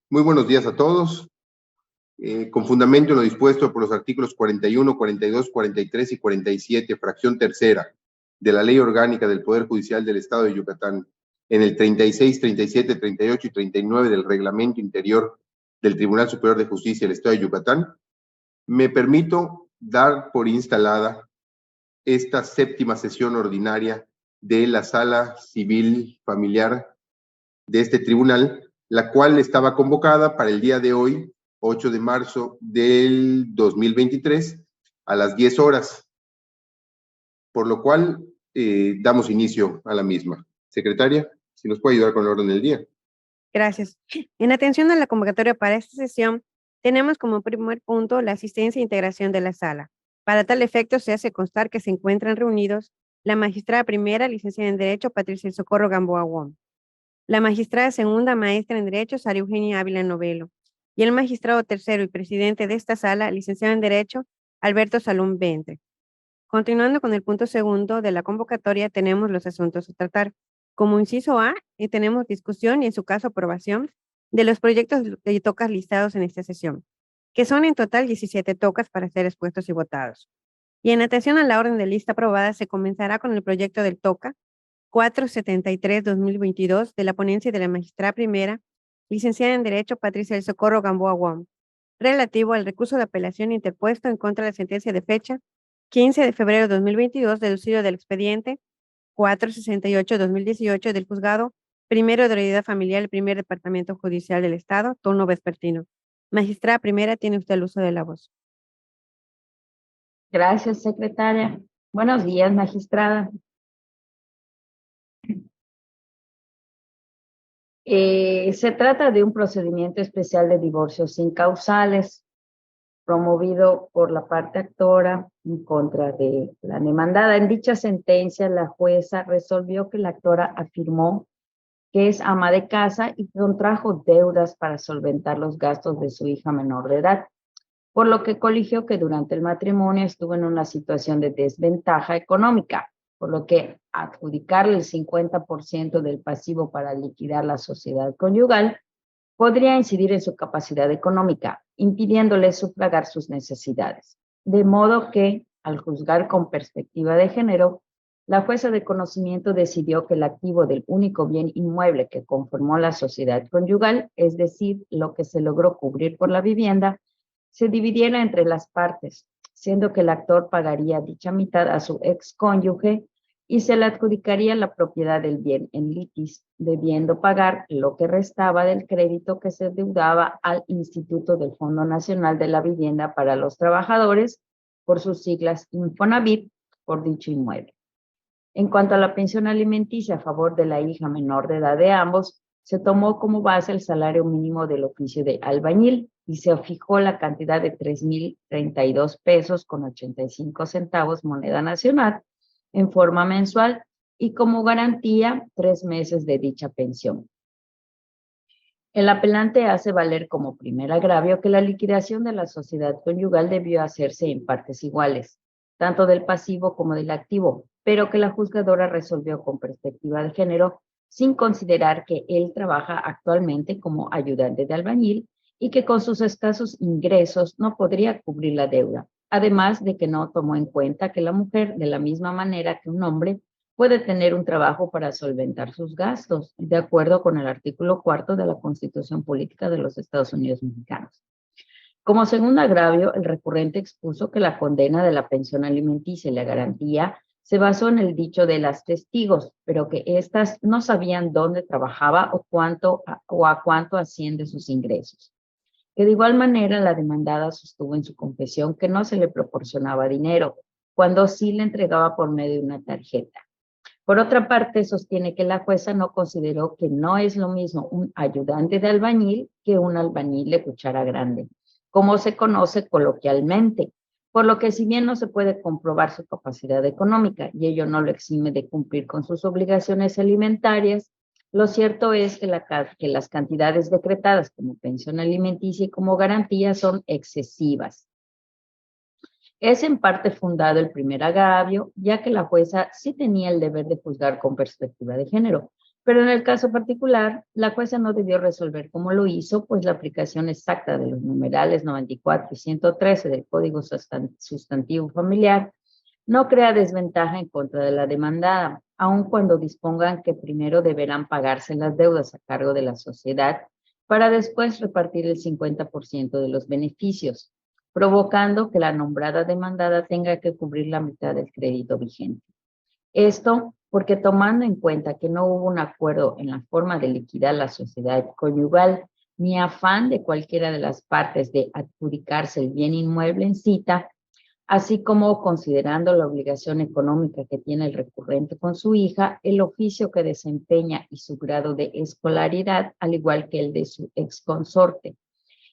Muy buenos días a todos. Con fundamento en lo dispuesto por los artículos 41, 42, 43 y 47, fracción tercera, de la Ley Orgánica del Poder Judicial del Estado de Yucatán, en el 36, 37, 38 y 39 del Reglamento Interior del Tribunal Superior de Justicia del Estado de Yucatán, me permito dar por instalada esta séptima sesión ordinaria de la Sala Civil Familiar de este tribunal, la cual estaba convocada para el día de hoy, 8 de marzo del 2023, a las 10 horas, por lo cual damos inicio a la misma. Secretaria, si nos puede ayudar con el orden del día. Gracias. En atención a la convocatoria para esta sesión, tenemos como primer punto la asistencia e integración de la sala. Para tal efecto, se hace constar que se encuentran reunidos la magistrada primera, licenciada en Derecho, Patricia del Socorro Gamboa Wong, la magistrada segunda, maestra en Derecho, Sara Eugenia Ávila Novelo, y el magistrado tercero y presidente de esta sala, licenciado en Derecho, Alberto Salum Ventre. Continuando con el punto segundo de la convocatoria, tenemos los asuntos a tratar. Como inciso A, tenemos discusión y en su caso aprobación de los proyectos de tocas listados en esta sesión, que son en total 17 tocas para ser expuestos y votados. Y en atención a la orden de lista aprobada, se comenzará con el proyecto del TOCA 473-2022 de la ponencia de la magistrada primera, licenciada en Derecho Patricia del Socorro Gamboa Wong, relativo al recurso de apelación interpuesto en contra de la sentencia de fecha 15 de febrero de 2022, deducido del expediente 468-2018 del Juzgado Primero de Heredad Familiar del Primer Departamento Judicial del Estado, turno vespertino. Magistrada primera, tiene usted el uso de la voz. Gracias, secretaria. Buenos días, magistrada. Se trata de un procedimiento especial de divorcio sin causales, promovido por la parte actora en contra de la demandada. En dicha sentencia, la jueza resolvió que la actora afirmó que es ama de casa y contrajo deudas para solventar los gastos de su hija menor de edad, por lo que coligió que durante el matrimonio estuvo en una situación de desventaja económica, por lo que adjudicarle el 50% del pasivo para liquidar la sociedad conyugal podría incidir en su capacidad económica, impidiéndole sufragar sus necesidades. De modo que, al juzgar con perspectiva de género, la jueza de conocimiento decidió que el activo del único bien inmueble que conformó la sociedad conyugal, es decir, lo que se logró cubrir por la vivienda, se dividiera entre las partes, siendo que el actor pagaría dicha mitad a su excónyuge y se le adjudicaría la propiedad del bien en litis, debiendo pagar lo que restaba del crédito que se deudaba al Instituto del Fondo Nacional de la Vivienda para los Trabajadores, por sus siglas Infonavit, por dicho inmueble. En cuanto a la pensión alimenticia a favor de la hija menor de edad de ambos, se tomó como base el salario mínimo del oficio de albañil y se fijó la cantidad de 3,032 pesos con 85 centavos moneda nacional en forma mensual y como garantía 3 meses de dicha pensión. El apelante hace valer como primer agravio que la liquidación de la sociedad conyugal debió hacerse en partes iguales, tanto del pasivo como del activo, pero que la juzgadora resolvió con perspectiva de género sin considerar que él trabaja actualmente como ayudante de albañil y que con sus escasos ingresos no podría cubrir la deuda, además de que no tomó en cuenta que la mujer, de la misma manera que un hombre, puede tener un trabajo para solventar sus gastos, de acuerdo con el artículo 4 de la Constitución Política de los Estados Unidos Mexicanos. Como segundo agravio, el recurrente expuso que la condena de la pensión alimenticia y la garantía se basó en el dicho de las testigos, pero que éstas no sabían dónde trabajaba o a cuánto asciende sus ingresos. Que de igual manera la demandada sostuvo en su confesión que no se le proporcionaba dinero, cuando sí le entregaba por medio de una tarjeta. Por otra parte, sostiene que la jueza no consideró que no es lo mismo un ayudante de albañil que un albañil de cuchara grande, como se conoce coloquialmente, por lo que si bien no se puede comprobar su capacidad económica y ello no lo exime de cumplir con sus obligaciones alimentarias, lo cierto es que las cantidades decretadas como pensión alimenticia y como garantía son excesivas. Es en parte fundado el primer agravio, ya que la jueza sí tenía el deber de juzgar con perspectiva de género, Pero en el caso particular, la jueza no debió resolver como lo hizo, pues la aplicación exacta de los numerales 94 y 113 del Código Sustantivo Familiar no crea desventaja en contra de la demandada, aun cuando dispongan que primero deberán pagarse las deudas a cargo de la sociedad para después repartir el 50% de los beneficios, provocando que la nombrada demandada tenga que cubrir la mitad del crédito vigente. Esto porque tomando en cuenta que no hubo un acuerdo en la forma de liquidar la sociedad conyugal, ni afán de cualquiera de las partes de adjudicarse el bien inmueble en cita, así como considerando la obligación económica que tiene el recurrente con su hija, el oficio que desempeña y su grado de escolaridad, al igual que el de su exconsorte,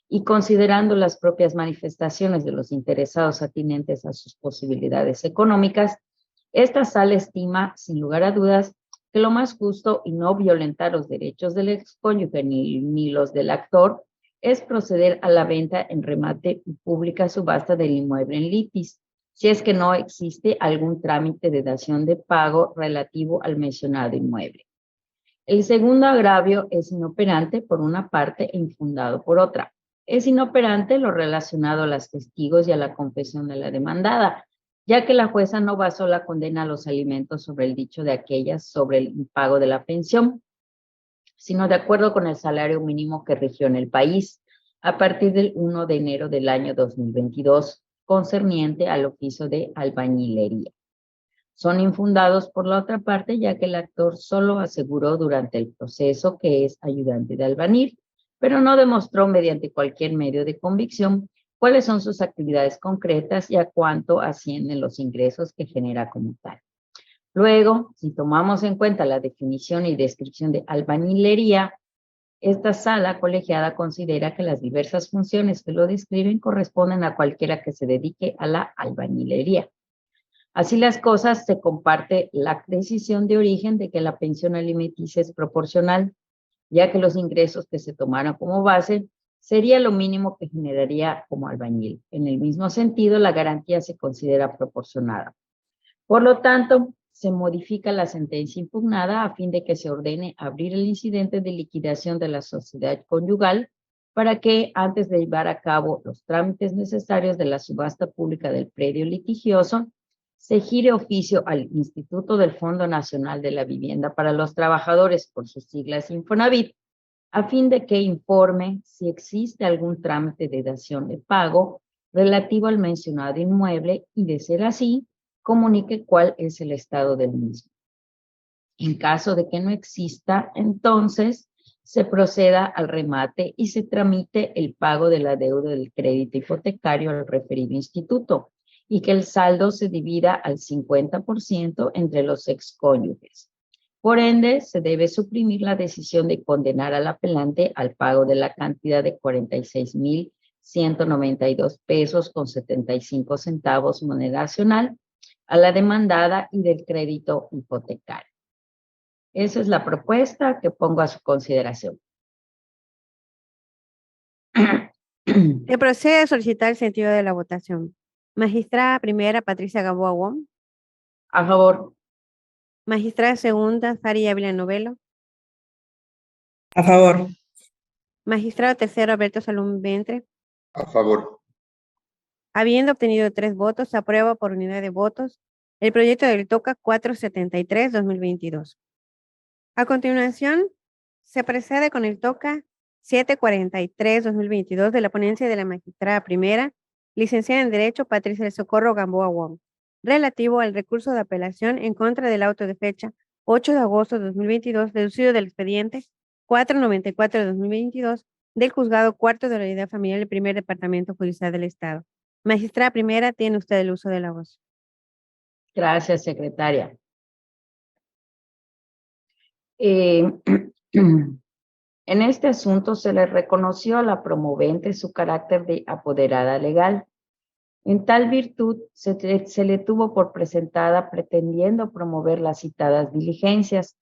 y considerando las propias manifestaciones de los interesados atinentes a sus posibilidades económicas, esta sala estima, sin lugar a dudas, que lo más justo y no violentar los derechos del excónyuge ni los del actor es proceder a la venta en remate y pública subasta del inmueble en litis, si es que no existe algún trámite de dación de pago relativo al mencionado inmueble. El segundo agravio es inoperante por una parte e infundado por otra. Es inoperante lo relacionado a los testigos y a la confesión de la demandada, ya que la jueza no basó la condena a los alimentos sobre el dicho de aquellas sobre el impago de la pensión, sino de acuerdo con el salario mínimo que rigió en el país a partir del 1 de enero del año 2022, concerniente al oficio de albañilería. Son infundados por la otra parte, ya que el actor solo aseguró durante el proceso que es ayudante de albañil, pero no demostró mediante cualquier medio de convicción cuáles son sus actividades concretas y a cuánto ascienden los ingresos que genera como tal. Luego, si tomamos en cuenta la definición y descripción de albañilería, esta sala colegiada considera que las diversas funciones que lo describen corresponden a cualquiera que se dedique a la albañilería. Así las cosas, se comparte la decisión de origen de que la pensión alimenticia es proporcional, ya que los ingresos que se tomaron como base sería lo mínimo que generaría como albañil. En el mismo sentido, la garantía se considera proporcionada. Por lo tanto, se modifica la sentencia impugnada a fin de que se ordene abrir el incidente de liquidación de la sociedad conyugal para que, antes de llevar a cabo los trámites necesarios de la subasta pública del predio litigioso, se gire oficio al Instituto del Fondo Nacional de la Vivienda para los Trabajadores, por sus siglas Infonavit, a fin de que informe si existe algún trámite de dación de pago relativo al mencionado inmueble y, de ser así, comunique cuál es el estado del mismo. En caso de que no exista, entonces se proceda al remate y se tramite el pago de la deuda del crédito hipotecario al referido instituto y que el saldo se divida al 50% entre los excónyuges. Por ende, se debe suprimir la decisión de condenar al apelante al pago de la cantidad de 46,192 pesos con 75 centavos moneda nacional a la demandada y del crédito hipotecario. Esa es la propuesta que pongo a su consideración. Se procede a solicitar el sentido de la votación. Magistrada primera, Patricia Gamboa Wong. A favor. Magistrada segunda, Sari Ávila Novelo. A favor. Magistrado tercero, Alberto Salum Ventre. A favor. Habiendo obtenido 3 votos, se aprueba por unidad de votos el proyecto del TOCA 473-2022. A continuación, se procede con el TOCA 743-2022 de la ponencia de la magistrada primera, licenciada en Derecho Patricia del Socorro Gamboa Wong, relativo al recurso de apelación en contra del auto de fecha 8 de agosto de 2022, deducido del expediente 494 de 2022 del Juzgado Cuarto de la Unidad Familiar del Primer Departamento Judicial del Estado. Magistrada primera, tiene usted el uso de la voz. Gracias, secretaria. En este asunto se le reconoció a la promovente su carácter de apoderada legal. En tal virtud, se le tuvo por presentada pretendiendo promover las citadas diligencias,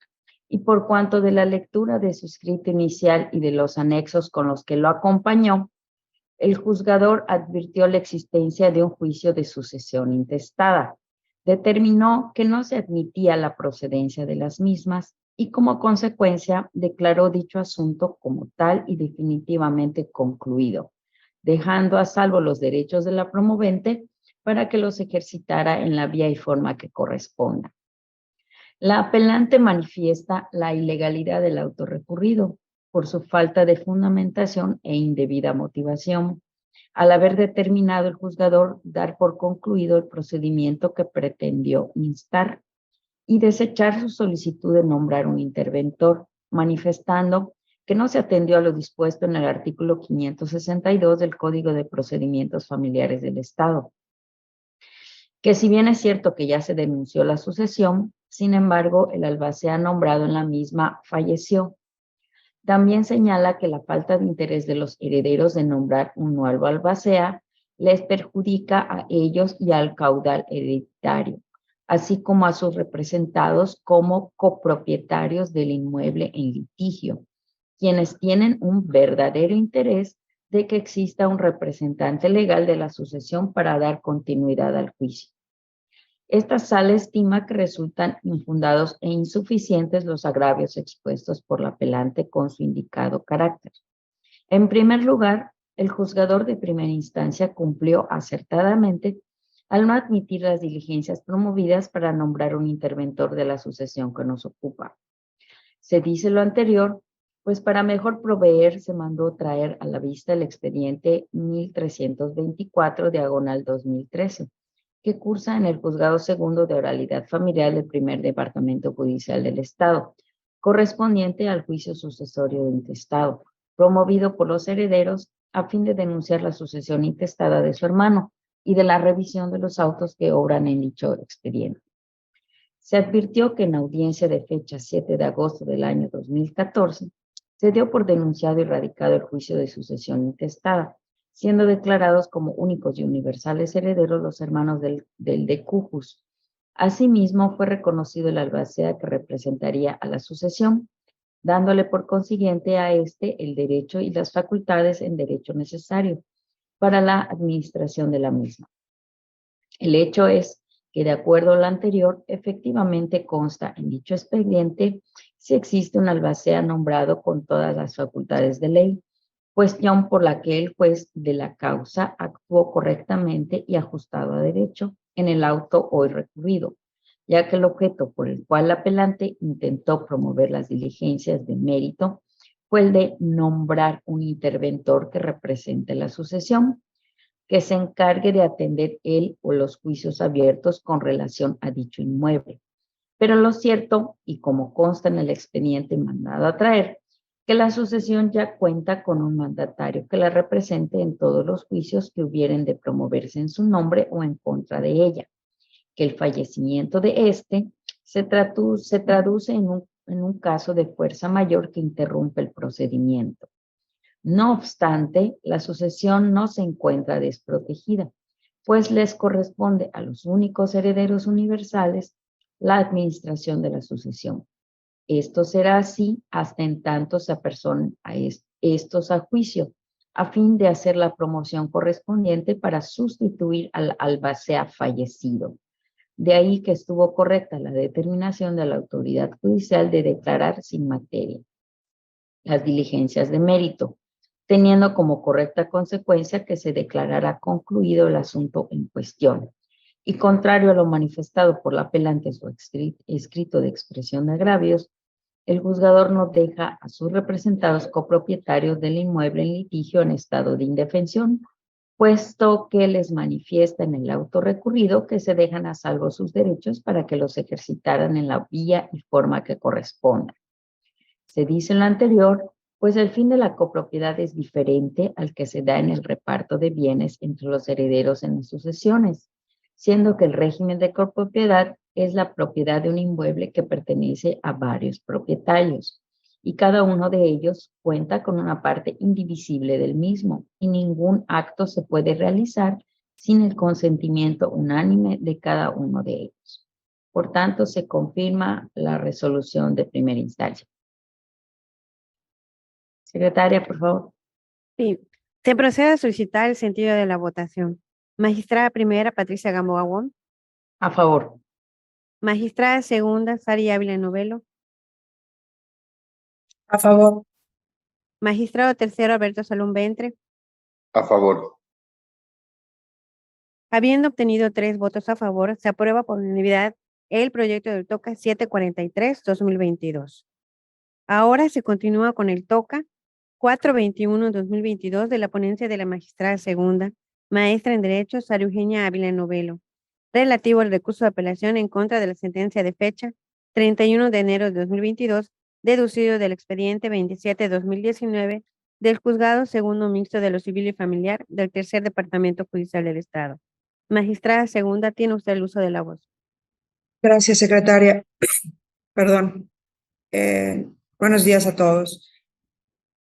y por cuanto de la lectura de su escrito inicial y de los anexos con los que lo acompañó, el juzgador advirtió la existencia de un juicio de sucesión intestada. Determinó que no se admitía la procedencia de las mismas y como consecuencia declaró dicho asunto como tal y definitivamente concluido, dejando a salvo los derechos de la promovente para que los ejercitara en la vía y forma que corresponda. La apelante manifiesta la ilegalidad del auto recurrido por su falta de fundamentación e indebida motivación, al haber determinado el juzgador dar por concluido el procedimiento que pretendió instar y desechar su solicitud de nombrar un interventor, manifestando que no se atendió a lo dispuesto en el artículo 562 del Código de Procedimientos Familiares del Estado, que si bien es cierto que ya se denunció la sucesión, sin embargo, el albacea nombrado en la misma falleció. También señala que la falta de interés de los herederos de nombrar un nuevo albacea les perjudica a ellos y al caudal hereditario, así como a sus representados como copropietarios del inmueble en litigio, quienes tienen un verdadero interés de que exista un representante legal de la sucesión para dar continuidad al juicio. Esta sala estima que resultan infundados e insuficientes los agravios expuestos por la apelante con su indicado carácter. En primer lugar, el juzgador de primera instancia cumplió acertadamente al no admitir las diligencias promovidas para nombrar un interventor de la sucesión que nos ocupa. Se dice lo anterior, pues para mejor proveer se mandó traer a la vista el expediente 1324 diagonal 2013, que cursa en el Juzgado Segundo de Oralidad Familiar del Primer Departamento Judicial del Estado, correspondiente al juicio sucesorio de intestado, promovido por los herederos a fin de denunciar la sucesión intestada de su hermano y de la revisión de los autos que obran en dicho expediente. Se advirtió que en audiencia de fecha 7 de agosto del año 2014 se dio por denunciado y radicado el juicio de sucesión intestada, siendo declarados como únicos y universales herederos los hermanos del de Cujus. Asimismo, fue reconocido el albacea que representaría a la sucesión, dándole por consiguiente a este el derecho y las facultades en derecho necesario para la administración de la misma. El hecho es que, de acuerdo a lo anterior, efectivamente consta en dicho expediente si existe un albacea nombrado con todas las facultades de ley, cuestión por la que el juez de la causa actuó correctamente y ajustado a derecho en el auto hoy recurrido, ya que el objeto por el cual el apelante intentó promover las diligencias de mérito fue el de nombrar un interventor que represente la sucesión, que se encargue de atender él o los juicios abiertos con relación a dicho inmueble. Pero lo cierto, y como consta en el expediente mandado a traer, que la sucesión ya cuenta con un mandatario que la represente en todos los juicios que hubieren de promoverse en su nombre o en contra de ella, que el fallecimiento de éste se traduce en un caso de fuerza mayor que interrumpe el procedimiento. No obstante, la sucesión no se encuentra desprotegida, pues les corresponde a los únicos herederos universales la administración de la sucesión. Esto será así hasta en tanto se apersonen a estos a juicio, a fin de hacer la promoción correspondiente para sustituir al albacea fallecido. De ahí que estuvo correcta la determinación de la autoridad judicial de declarar sin materia las diligencias de mérito, teniendo como correcta consecuencia que se declarará concluido el asunto en cuestión. Y contrario a lo manifestado por la apelante en su escrito de expresión de agravios, el juzgador no deja a sus representados copropietarios del inmueble en litigio en estado de indefensión, puesto que les manifiesta en el auto recurrido que se dejan a salvo sus derechos para que los ejercitaran en la vía y forma que corresponda. Se dice en lo anterior, pues el fin de la copropiedad es diferente al que se da en el reparto de bienes entre los herederos en las sucesiones, siendo que el régimen de copropiedad es la propiedad de un inmueble que pertenece a varios propietarios y cada uno de ellos cuenta con una parte indivisible del mismo y ningún acto se puede realizar sin el consentimiento unánime de cada uno de ellos. Por tanto, se confirma la resolución de primera instancia. Secretaria, por favor. Sí. Se procede a solicitar el sentido de la votación. Magistrada primera, Patricia Gamboa Wong. A favor. Magistrada segunda, Sari Ávila Novelo. A favor. Magistrado tercero Alberto Salum Ventre. A favor. Habiendo obtenido 3 votos a favor, se aprueba por unanimidad el proyecto del TOCA 743-2022. Ahora se continúa con el TOCA 421-2022 de la ponencia de la magistrada segunda, maestra en Derecho, Sara Eugenia Ávila Novelo, relativo al recurso de apelación en contra de la sentencia de fecha 31 de enero de 2022, deducido del expediente 27-2019 del Juzgado Segundo Mixto de lo Civil y Familiar del Tercer Departamento Judicial del Estado. Magistrada segunda, tiene usted el uso de la voz. Gracias, secretaria. Perdón. Buenos días a todos.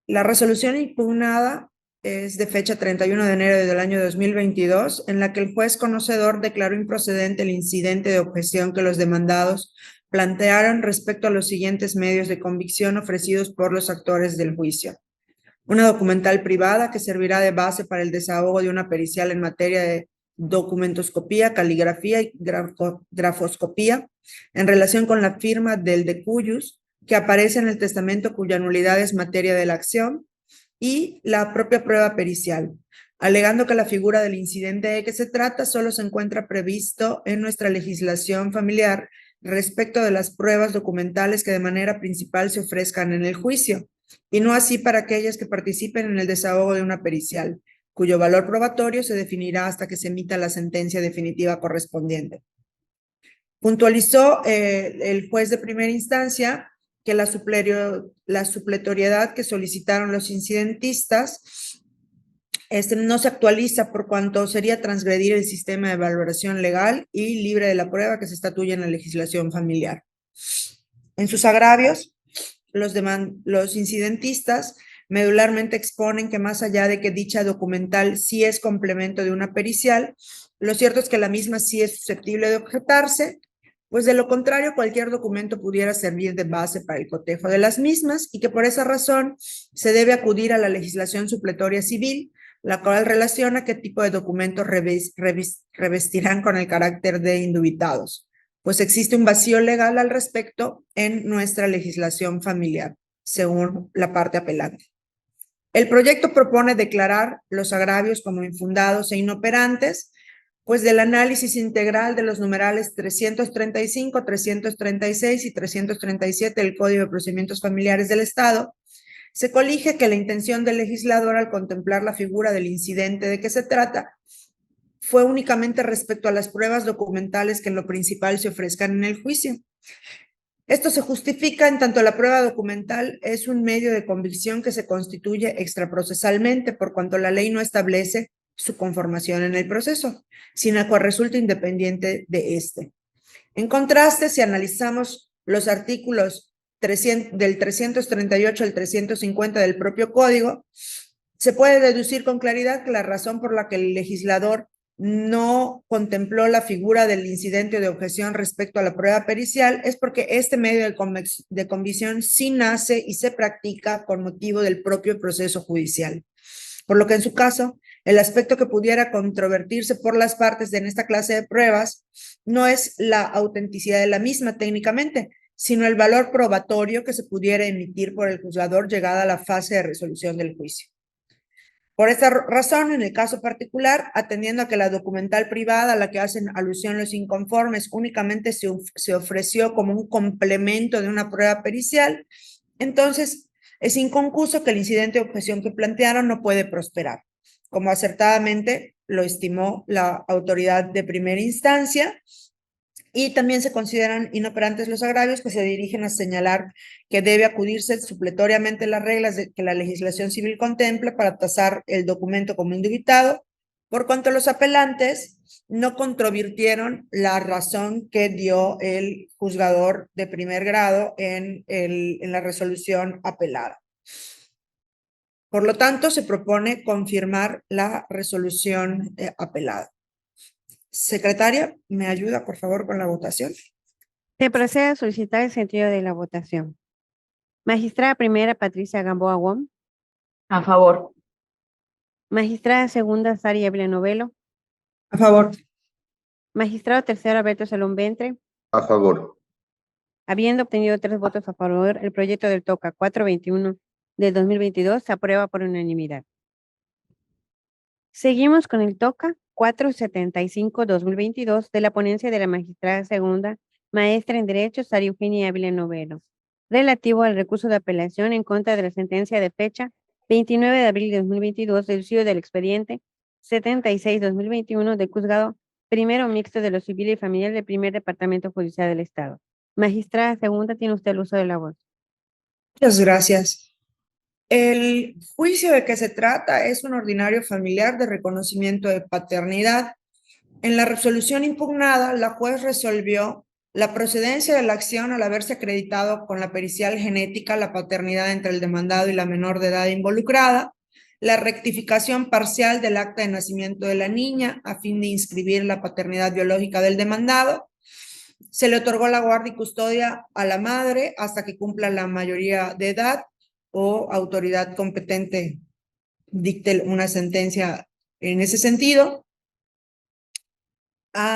La resolución impugnada es de fecha 31 de enero del año 2022, en la que el juez conocedor declaró improcedente el incidente de objeción que los demandados plantearon respecto a los siguientes medios de convicción ofrecidos por los actores del juicio. Una documental privada que servirá de base para el desahogo de una pericial en materia de documentoscopía, caligrafía y grafoscopía en relación con la firma del de cuyos que aparece en el testamento cuya nulidad es materia de la acción, y la propia prueba pericial, alegando que la figura del incidente de que se trata solo se encuentra previsto en nuestra legislación familiar respecto de las pruebas documentales que de manera principal se ofrezcan en el juicio, y no así para aquellas que participen en el desahogo de una pericial, cuyo valor probatorio se definirá hasta que se emita la sentencia definitiva correspondiente. Puntualizó el juez de primera instancia que la supletoriedad que solicitaron los incidentistas no se actualiza por cuanto sería transgredir el sistema de valoración legal y libre de la prueba que se estatuye en la legislación familiar. En sus agravios, los incidentistas medularmente exponen que más allá de que dicha documental sí es complemento de una pericial, lo cierto es que la misma sí es susceptible de objetarse, pues de lo contrario cualquier documento pudiera servir de base para el cotejo de las mismas y que por esa razón se debe acudir a la legislación supletoria civil, la cual relaciona qué tipo de documentos revestirán con el carácter de indubitados, pues existe un vacío legal al respecto en nuestra legislación familiar, según la parte apelante. El proyecto propone declarar los agravios como infundados e inoperantes, pues del análisis integral de los numerales 335, 336 y 337 del Código de Procedimientos Familiares del Estado, se colige que la intención del legislador al contemplar la figura del incidente de que se trata fue únicamente respecto a las pruebas documentales que en lo principal se ofrezcan en el juicio. Esto se justifica en tanto la prueba documental es un medio de convicción que se constituye extraprocesalmente por cuanto la ley no establece su conformación en el proceso, sino que resulta independiente de este. En contraste, si analizamos los artículos del 338 al 350 del propio código, se puede deducir con claridad que la razón por la que el legislador no contempló la figura del incidente de objeción respecto a la prueba pericial es porque este medio de convicción sí nace y se practica con motivo del propio proceso judicial. Por lo que en su caso, el aspecto que pudiera controvertirse por las partes en esta clase de pruebas no es la autenticidad de la misma técnicamente, sino el valor probatorio que se pudiera emitir por el juzgador llegada a la fase de resolución del juicio. Por esta razón, en el caso particular, atendiendo a que la documental privada a la que hacen alusión los inconformes únicamente se ofreció como un complemento de una prueba pericial, entonces es inconcuso que el incidente de objeción que plantearon no puede prosperar, como acertadamente lo estimó la autoridad de primera instancia, y también se consideran inoperantes los agravios que se dirigen a señalar que debe acudirse supletoriamente las reglas que la legislación civil contempla para tasar el documento como indubitado, por cuanto los apelantes no controvirtieron la razón que dio el juzgador de primer grado en la resolución apelada. Por lo tanto, se propone confirmar la resolución apelada. Secretaria, ¿me ayuda, por favor, con la votación? Se procede a solicitar el sentido de la votación. Magistrada primera, Patricia Gamboa Wong. A favor. Magistrada segunda, Sara Ávila Novelo. A favor. Magistrado tercero, Alberto Salum Ventre. A favor. Habiendo obtenido 3 votos a favor, el proyecto del TOCA 421 del 2022 se aprueba por unanimidad. Seguimos con el TOCA 475-2022 de la ponencia de la magistrada segunda, maestra en Derecho, Sara Eugenia Ávila Novelo, relativo al recurso de apelación en contra de la sentencia de fecha 29 de abril de 2022 deducido del expediente 76-2021 del juzgado primero mixto de lo civil y familiar del primer departamento judicial del Estado. Magistrada segunda, tiene usted el uso de la voz. Muchas gracias. El juicio de que se trata es un ordinario familiar de reconocimiento de paternidad. En la resolución impugnada, la juez resolvió la procedencia de la acción al haberse acreditado con la pericial genética la paternidad entre el demandado y la menor de edad involucrada, la rectificación parcial del acta de nacimiento de la niña a fin de inscribir la paternidad biológica del demandado. Se le otorgó la guardia y custodia a la madre hasta que cumpla la mayoría de edad o autoridad competente dicte una sentencia en ese sentido.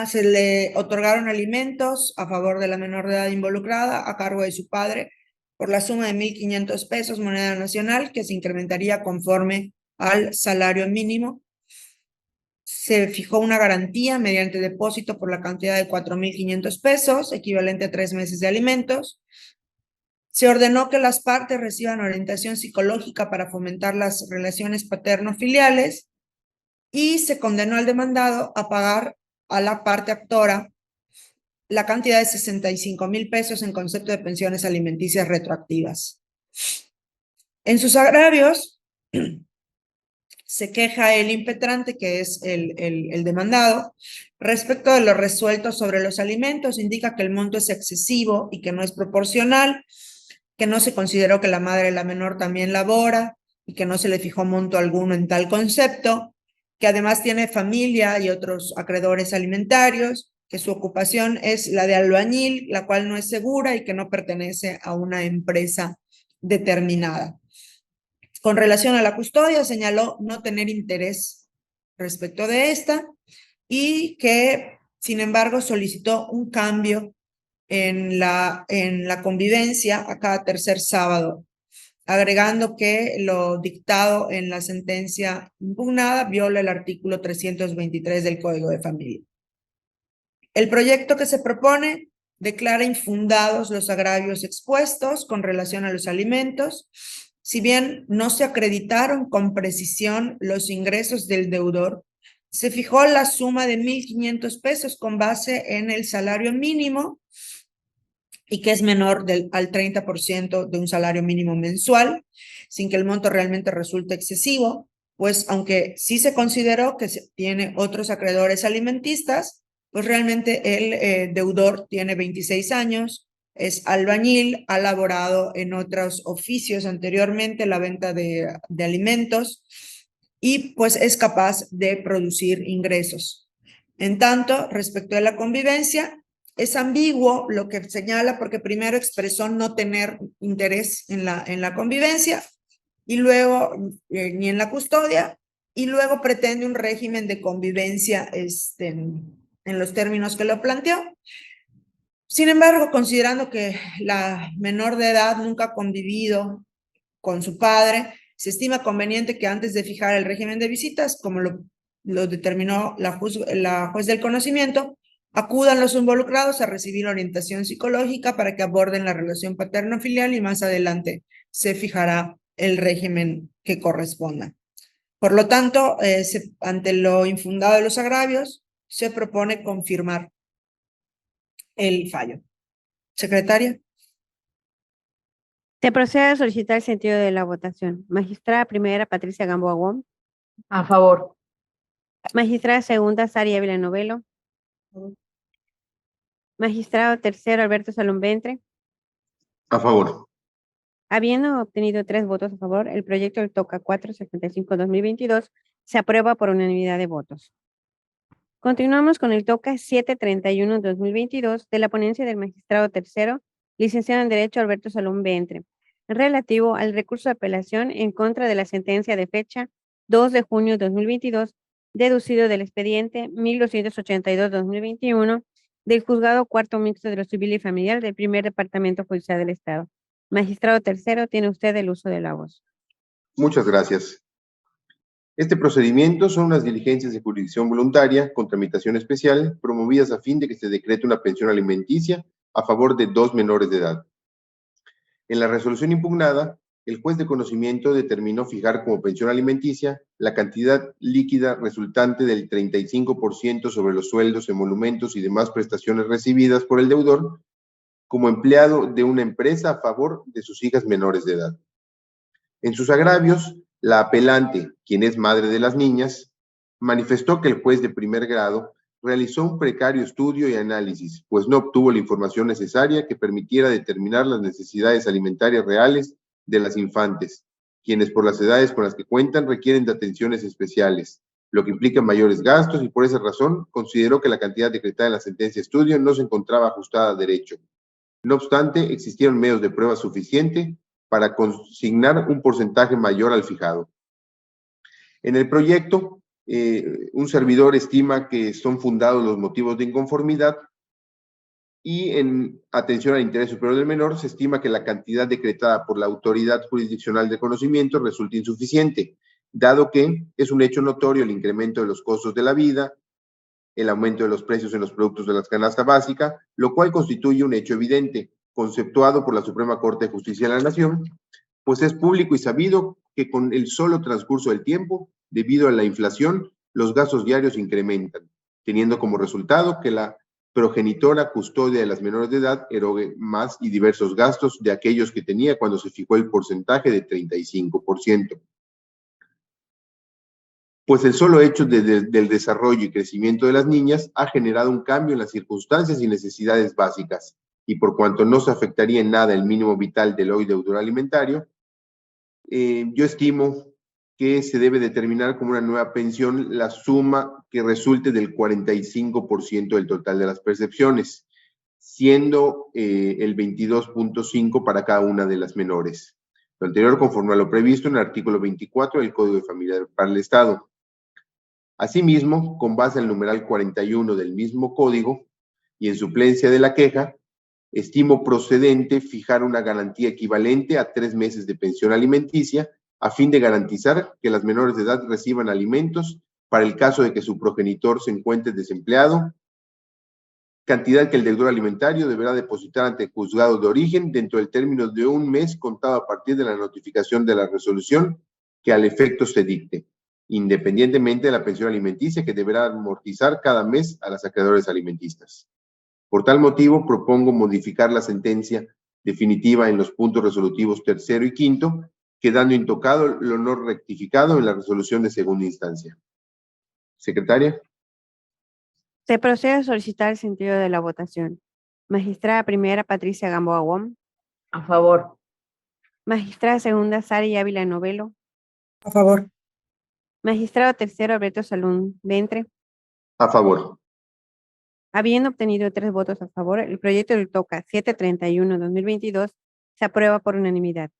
Se le otorgaron alimentos a favor de la menor de edad involucrada a cargo de su padre por la suma de 1,500 pesos moneda nacional que se incrementaría conforme al salario mínimo. Se fijó una garantía mediante depósito por la cantidad de 4,500 pesos, equivalente a 3 meses de alimentos. Se ordenó que las partes reciban orientación psicológica para fomentar las relaciones paterno-filiales y se condenó al demandado a pagar a la parte actora la cantidad de 65,000 pesos en concepto de pensiones alimenticias retroactivas. En sus agravios, se queja el impetrante, que es el demandado, respecto de lo resuelto sobre los alimentos. Indica que el monto es excesivo y que no es proporcional, que no se consideró que la madre de la menor también labora y que no se le fijó monto alguno en tal concepto, que además tiene familia y otros acreedores alimentarios, que su ocupación es la de albañil, la cual no es segura y que no pertenece a una empresa determinada. Con relación a la custodia, señaló no tener interés respecto de esta y que, sin embargo, solicitó un cambio en la convivencia a cada tercer sábado, agregando que lo dictado en la sentencia impugnada viola el artículo 323 del Código de Familia. El proyecto que se propone declara infundados los agravios expuestos con relación a los alimentos. Si bien no se acreditaron con precisión los ingresos del deudor, se fijó la suma de 1,500 pesos con base en el salario mínimo y que es menor al 30% de un salario mínimo mensual, sin que el monto realmente resulte excesivo, pues aunque sí se consideró que tiene otros acreedores alimentistas, pues realmente el deudor tiene 26 años, es albañil, ha laborado en otros oficios anteriormente, la venta de alimentos, y pues es capaz de producir ingresos. En tanto, respecto a la convivencia, es ambiguo lo que señala porque primero expresó no tener interés en la convivencia y luego ni en la custodia y luego pretende un régimen de convivencia en los términos que lo planteó. Sin embargo, considerando que la menor de edad nunca ha convivido con su padre, se estima conveniente que antes de fijar el régimen de visitas, como lo determinó la juez del conocimiento, acudan los involucrados a recibir orientación psicológica para que aborden la relación paterno-filial y más adelante se fijará el régimen que corresponda. Por lo tanto, ante lo infundado de los agravios, se propone confirmar el fallo. Secretaria. Se procede a solicitar el sentido de la votación. Magistrada primera, Patricia Gamboa Wong. A favor. Magistrada segunda, Sara Ávila Novelo. Magistrado tercero, Alberto Salón Ventre. A favor. Habiendo obtenido 3 votos a favor, el proyecto del TOCA 475-2022 se aprueba por unanimidad de votos. Continuamos con el TOCA 731-2022 de la ponencia del magistrado tercero, licenciado en Derecho Alberto Salón Ventre, relativo al recurso de apelación en contra de la sentencia de fecha 2 de junio de 2022, deducido del expediente 1282-2021 del Juzgado Cuarto Mixto de lo Civil y Familiar del Primer Departamento Judicial del Estado. Magistrado tercero, tiene usted el uso de la voz. Muchas gracias. Este procedimiento son unas diligencias de jurisdicción voluntaria con tramitación especial promovidas a fin de que se decrete una pensión alimenticia a favor de 2 menores de edad. En la resolución impugnada, el juez de conocimiento determinó fijar como pensión alimenticia la cantidad líquida resultante del 35% sobre los sueldos, emolumentos y demás prestaciones recibidas por el deudor como empleado de una empresa a favor de sus hijas menores de edad. En sus agravios, la apelante, quien es madre de las niñas, manifestó que el juez de primer grado realizó un precario estudio y análisis, pues no obtuvo la información necesaria que permitiera determinar las necesidades alimentarias reales de las infantes, quienes por las edades con las que cuentan requieren de atenciones especiales, lo que implica mayores gastos y por esa razón consideró que la cantidad decretada en la sentencia de estudio no se encontraba ajustada a derecho. No obstante, existieron medios de prueba suficiente para consignar un porcentaje mayor al fijado. En el proyecto, un servidor estima que son fundados los motivos de inconformidad y en atención al interés superior del menor se estima que la cantidad decretada por la autoridad jurisdiccional de conocimiento resulta insuficiente, dado que es un hecho notorio el incremento de los costos de la vida, el aumento de los precios en los productos de la canasta básica, lo cual constituye un hecho evidente, conceptuado por la Suprema Corte de Justicia de la Nación, pues es público y sabido que con el solo transcurso del tiempo, debido a la inflación, los gastos diarios incrementan, teniendo como resultado que la progenitora custodia de las menores de edad erogue más y diversos gastos de aquellos que tenía cuando se fijó el porcentaje de 35%. Pues el solo hecho del desarrollo y crecimiento de las niñas ha generado un cambio en las circunstancias y necesidades básicas, y por cuanto no se afectaría en nada el mínimo vital del hoy deudor alimentario, yo estimo que se debe determinar como una nueva pensión la suma que resulte del 45% del total de las percepciones, siendo el 22.5 para cada una de las menores. Lo anterior conforme a lo previsto en el artículo 24 del Código de Familia para el Estado. Asimismo, con base al numeral 41 del mismo código y en suplencia de la queja, estimo procedente fijar una garantía equivalente a 3 meses de pensión alimenticia a fin de garantizar que las menores de edad reciban alimentos para el caso de que su progenitor se encuentre desempleado, cantidad que el deudor alimentario deberá depositar ante el juzgado de origen dentro del término de 1 mes contado a partir de la notificación de la resolución que al efecto se dicte, independientemente de la pensión alimenticia que deberá amortizar cada mes a las acreedores alimentistas. Por tal motivo, propongo modificar la sentencia definitiva en los puntos resolutivos tercero y quinto, quedando intocado lo no rectificado en la resolución de segunda instancia. Secretaria. Se procede a solicitar el sentido de la votación. Magistrada primera, Patricia Gamboa Wong. A favor. Magistrada segunda, Sari Ávila Novelo. A favor. Magistrado tercero, Alberto Salún Ventre. A favor. Habiendo obtenido 3 votos a favor, el proyecto del TOCA 731-2022 se aprueba por unanimidad.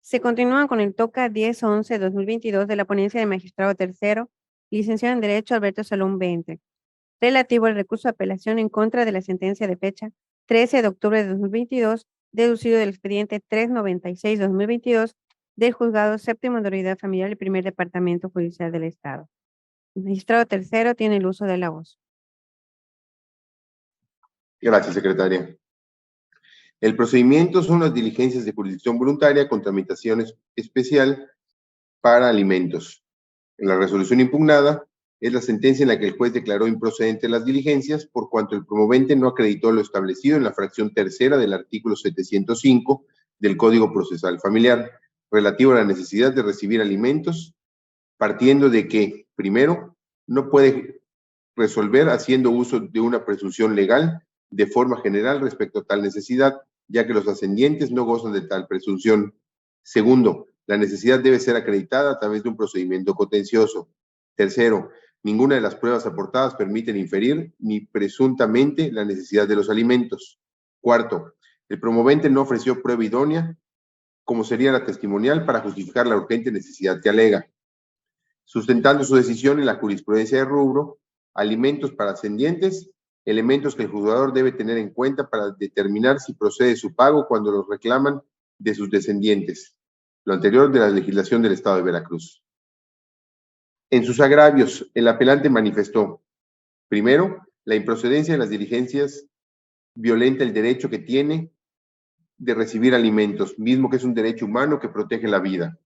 Se continúa con el TOCA 1011-2022 de la ponencia de magistrado tercero, licenciado en Derecho Alberto Salún Ventre, relativo al recurso de apelación en contra de la sentencia de fecha 13 de octubre de 2022, deducido del expediente 396-2022 del Juzgado Séptimo de Unidad Familiar del Primer Departamento Judicial del Estado. El magistrado tercero tiene el uso de la voz. Gracias, secretaria. El procedimiento son las diligencias de jurisdicción voluntaria con tramitación especial para alimentos. En la resolución impugnada es la sentencia en la que el juez declaró improcedente las diligencias por cuanto el promovente no acreditó lo establecido en la fracción tercera del artículo 705 del Código Procesal Familiar, relativo a la necesidad de recibir alimentos, partiendo de que, primero, no puede resolver haciendo uso de una presunción legal de forma general respecto a tal necesidad, ya que los ascendientes no gozan de tal presunción. Segundo, la necesidad debe ser acreditada a través de un procedimiento contencioso. Tercero, ninguna de las pruebas aportadas permiten inferir ni presuntamente la necesidad de los alimentos. Cuarto, el promovente no ofreció prueba idónea, como sería la testimonial, para justificar la urgente necesidad que alega. Sustentando su decisión en la jurisprudencia de rubro, alimentos para ascendientes elementos que el juzgador debe tener en cuenta para determinar si procede su pago cuando los reclaman de sus descendientes. Lo anterior de la legislación del Estado de Veracruz. En sus agravios, el apelante manifestó, primero, la improcedencia de las diligencias violenta el derecho que tiene de recibir alimentos, mismo que es un derecho humano que protege la vida.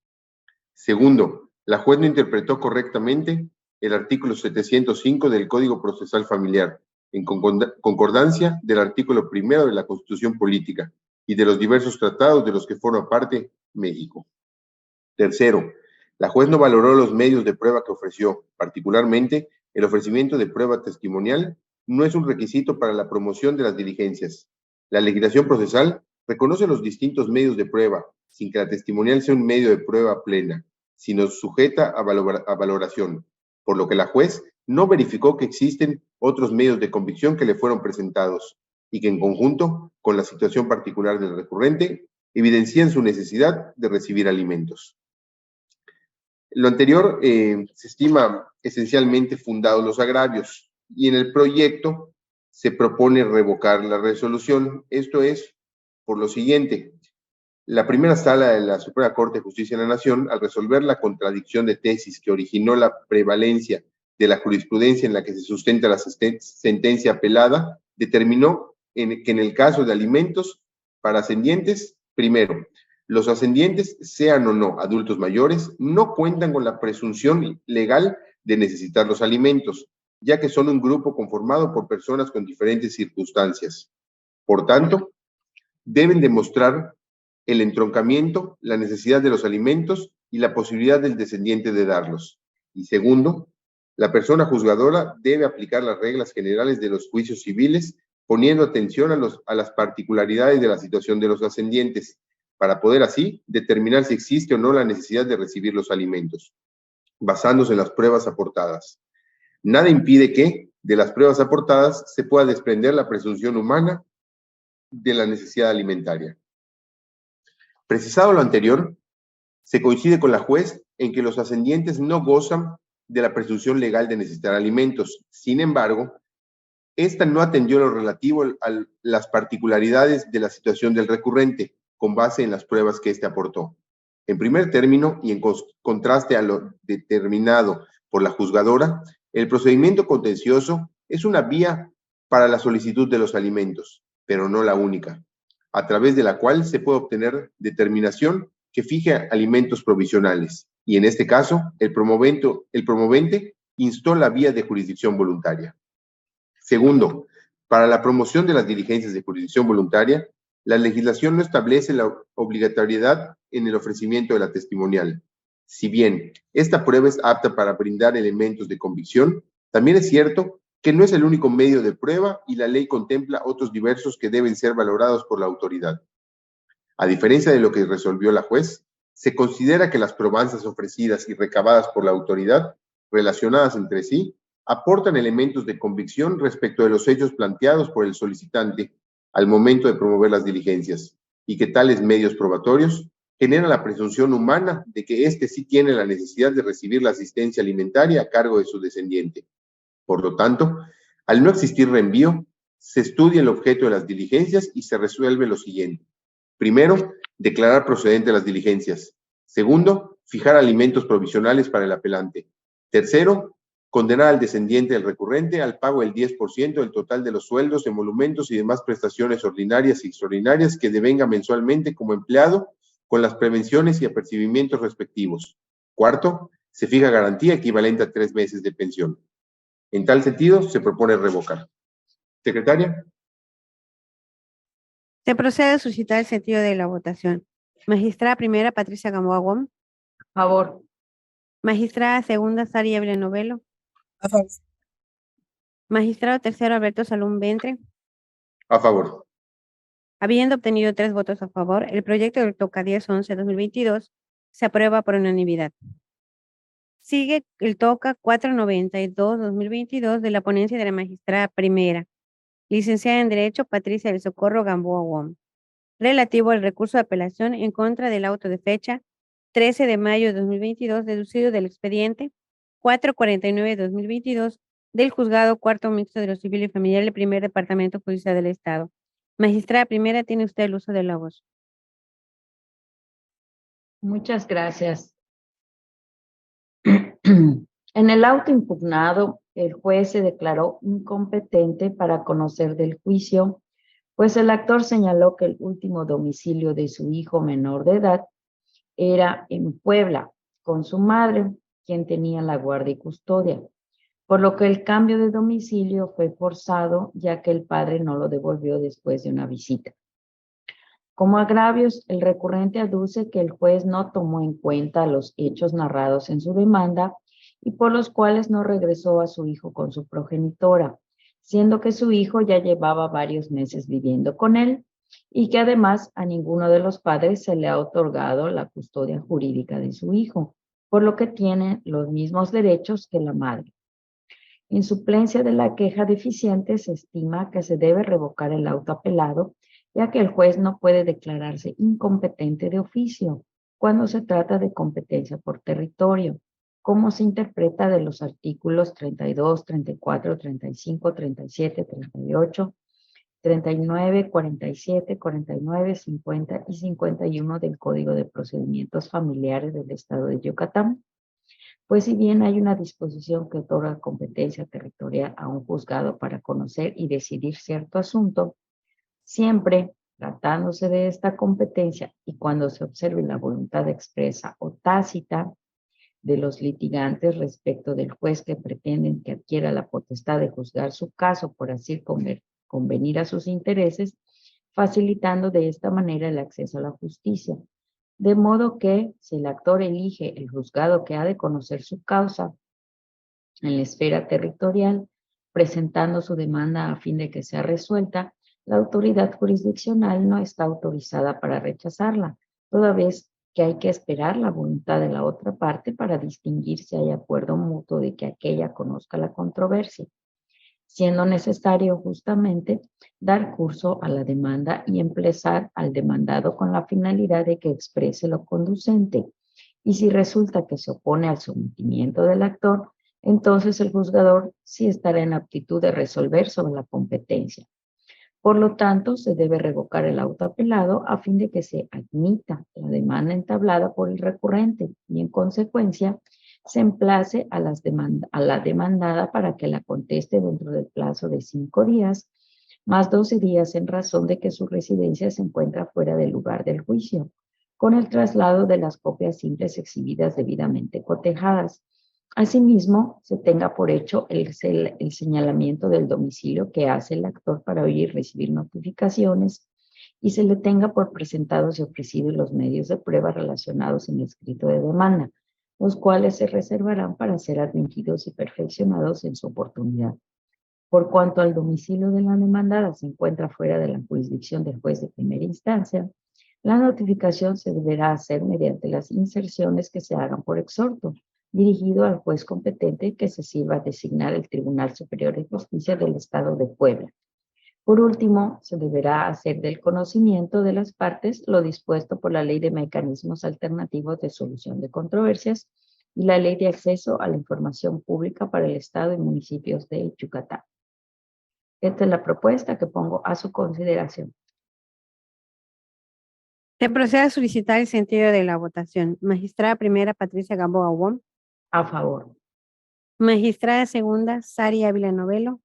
Segundo, la juez no interpretó correctamente el artículo 705 del Código Procesal Familiar, en concordancia del artículo 1 de la Constitución Política y de los diversos tratados de los que forma parte México. Tercero, la juez no valoró los medios de prueba que ofreció, particularmente el ofrecimiento de prueba testimonial no es un requisito para la promoción de las diligencias. La legislación procesal reconoce los distintos medios de prueba, sin que la testimonial sea un medio de prueba plena, sino sujeta a valoración, por lo que la juez no verificó que existen otros medios de convicción que le fueron presentados y que en conjunto con la situación particular del recurrente evidencian su necesidad de recibir alimentos. Lo anterior se estima esencialmente fundados los agravios y en el proyecto se propone revocar la resolución. Esto es por lo siguiente. La primera sala de la Suprema Corte de Justicia de la Nación, al resolver la contradicción de tesis que originó la prevalencia de la jurisprudencia en la que se sustenta la sentencia apelada, determinó que en el caso de alimentos para ascendientes, primero, los ascendientes, sean o no adultos mayores, no cuentan con la presunción legal de necesitar los alimentos, ya que son un grupo conformado por personas con diferentes circunstancias. Por tanto, deben demostrar el entroncamiento, la necesidad de los alimentos y la posibilidad del descendiente de darlos. Y segundo, la persona juzgadora debe aplicar las reglas generales de los juicios civiles, poniendo atención a las particularidades de la situación de los ascendientes, para poder así determinar si existe o no la necesidad de recibir los alimentos, basándose en las pruebas aportadas. Nada impide que, de las pruebas aportadas, se pueda desprender la presunción humana de la necesidad alimentaria. Precisado lo anterior, se coincide con la juez en que los ascendientes no gozan de la presunción legal de necesitar alimentos. Sin embargo, esta no atendió lo relativo a las particularidades de la situación del recurrente, con base en las pruebas que éste aportó. En primer término, y en contraste a lo determinado por la juzgadora, el procedimiento contencioso es una vía para la solicitud de los alimentos, pero no la única, a través de la cual se puede obtener determinación que fije alimentos provisionales, y en este caso, el promovente instó la vía de jurisdicción voluntaria. Segundo, para la promoción de las diligencias de jurisdicción voluntaria, la legislación no establece la obligatoriedad en el ofrecimiento de la testimonial. Si bien esta prueba es apta para brindar elementos de convicción, también es cierto que no es el único medio de prueba y la ley contempla otros diversos que deben ser valorados por la autoridad. A diferencia de lo que resolvió la juez, se considera que las probanzas ofrecidas y recabadas por la autoridad, relacionadas entre sí, aportan elementos de convicción respecto de los hechos planteados por el solicitante al momento de promover las diligencias, y que tales medios probatorios generan la presunción humana de que éste sí tiene la necesidad de recibir la asistencia alimentaria a cargo de su descendiente. Por lo tanto, al no existir reenvío, se estudia el objeto de las diligencias y se resuelve lo siguiente. Primero, declarar procedente las diligencias. Segundo, fijar alimentos provisionales para el apelante. Tercero, condenar al descendiente del recurrente al pago del 10% del total de los sueldos, emolumentos y demás prestaciones ordinarias y extraordinarias que devenga mensualmente como empleado con las prevenciones y apercibimientos respectivos. Cuarto, se fija garantía equivalente a 3 meses de pensión. En tal sentido, se propone revocar. Secretaria. Se procede a suscitar el sentido de la votación. Magistrada primera, Patricia Gamboa Wong. Favor. Magistrada segunda, Sari Evelyn Novelo. A favor. Magistrado tercero, Alberto Salum Ventre. A favor. Habiendo obtenido 3 votos a favor, el proyecto del TOCA 1011-2022 se aprueba por unanimidad. Sigue el TOCA 492-2022 de la ponencia de la magistrada primera, licenciada en Derecho Patricia del Socorro Gamboa Wong, relativo al recurso de apelación en contra del auto de fecha 13 de mayo de 2022, deducido del expediente 449-2022 del Juzgado Cuarto Mixto de lo Civil y Familiar del Primer Departamento Judicial del Estado. Magistrada primera, tiene usted el uso de la voz. Muchas gracias. En el auto impugnado, el juez se declaró incompetente para conocer del juicio, pues el actor señaló que el último domicilio de su hijo menor de edad era en Puebla, con su madre, quien tenía la guardia y custodia, por lo que el cambio de domicilio fue forzado, ya que el padre no lo devolvió después de una visita. Como agravios, el recurrente aduce que el juez no tomó en cuenta los hechos narrados en su demanda y por los cuales no regresó a su hijo con su progenitora, siendo que su hijo ya llevaba varios meses viviendo con él y que además a ninguno de los padres se le ha otorgado la custodia jurídica de su hijo, por lo que tiene los mismos derechos que la madre. En suplencia de la queja deficiente, se estima que se debe revocar el auto apelado, ya que el juez no puede declararse incompetente de oficio cuando se trata de competencia por territorio, como se interpreta de los artículos 32, 34, 35, 37, 38, 39, 47, 49, 50 y 51 del Código de Procedimientos Familiares del Estado de Yucatán. Pues si bien hay una disposición que otorga competencia territorial a un juzgado para conocer y decidir cierto asunto, siempre tratándose de esta competencia y cuando se observe la voluntad expresa o tácita de los litigantes respecto del juez que pretenden que adquiera la potestad de juzgar su caso por así convenir a sus intereses, facilitando de esta manera el acceso a la justicia. De modo que, si el actor elige el juzgado que ha de conocer su causa en la esfera territorial, presentando su demanda a fin de que sea resuelta, la autoridad jurisdiccional no está autorizada para rechazarla, toda vez que hay que esperar la voluntad de la otra parte para distinguir si hay acuerdo mutuo de que aquella conozca la controversia, siendo necesario justamente dar curso a la demanda y emplazar al demandado con la finalidad de que exprese lo conducente. Y si resulta que se opone al sometimiento del actor, entonces el juzgador sí estará en aptitud de resolver sobre la competencia. Por lo tanto, se debe revocar el auto apelado a fin de que se admita la demanda entablada por el recurrente y, en consecuencia, se emplace a la demandada para que la conteste dentro del plazo de 5 días, más 12 días en razón de que su residencia se encuentra fuera del lugar del juicio, con el traslado de las copias simples exhibidas debidamente cotejadas. Asimismo, se tenga por hecho el señalamiento del domicilio que hace el actor para oír y recibir notificaciones y se le tenga por presentados y ofrecidos los medios de prueba relacionados en el escrito de demanda, los cuales se reservarán para ser admitidos y perfeccionados en su oportunidad. Por cuanto al domicilio de la demandada se encuentra fuera de la jurisdicción del juez de primera instancia, la notificación se deberá hacer mediante las inserciones que se hagan por exhorto, dirigido al juez competente que se sirva a designar el Tribunal Superior de Justicia del Estado de Puebla. Por último, se deberá hacer del conocimiento de las partes lo dispuesto por la Ley de Mecanismos Alternativos de Solución de Controversias y la Ley de Acceso a la Información Pública para el Estado y municipios de Yucatán. Esta es la propuesta que pongo a su consideración. Se procede a solicitar el sentido de la votación. Magistrada primera, Patricia Gamboa Wong. A favor. Magistrada segunda, Sari Ávila Novelo.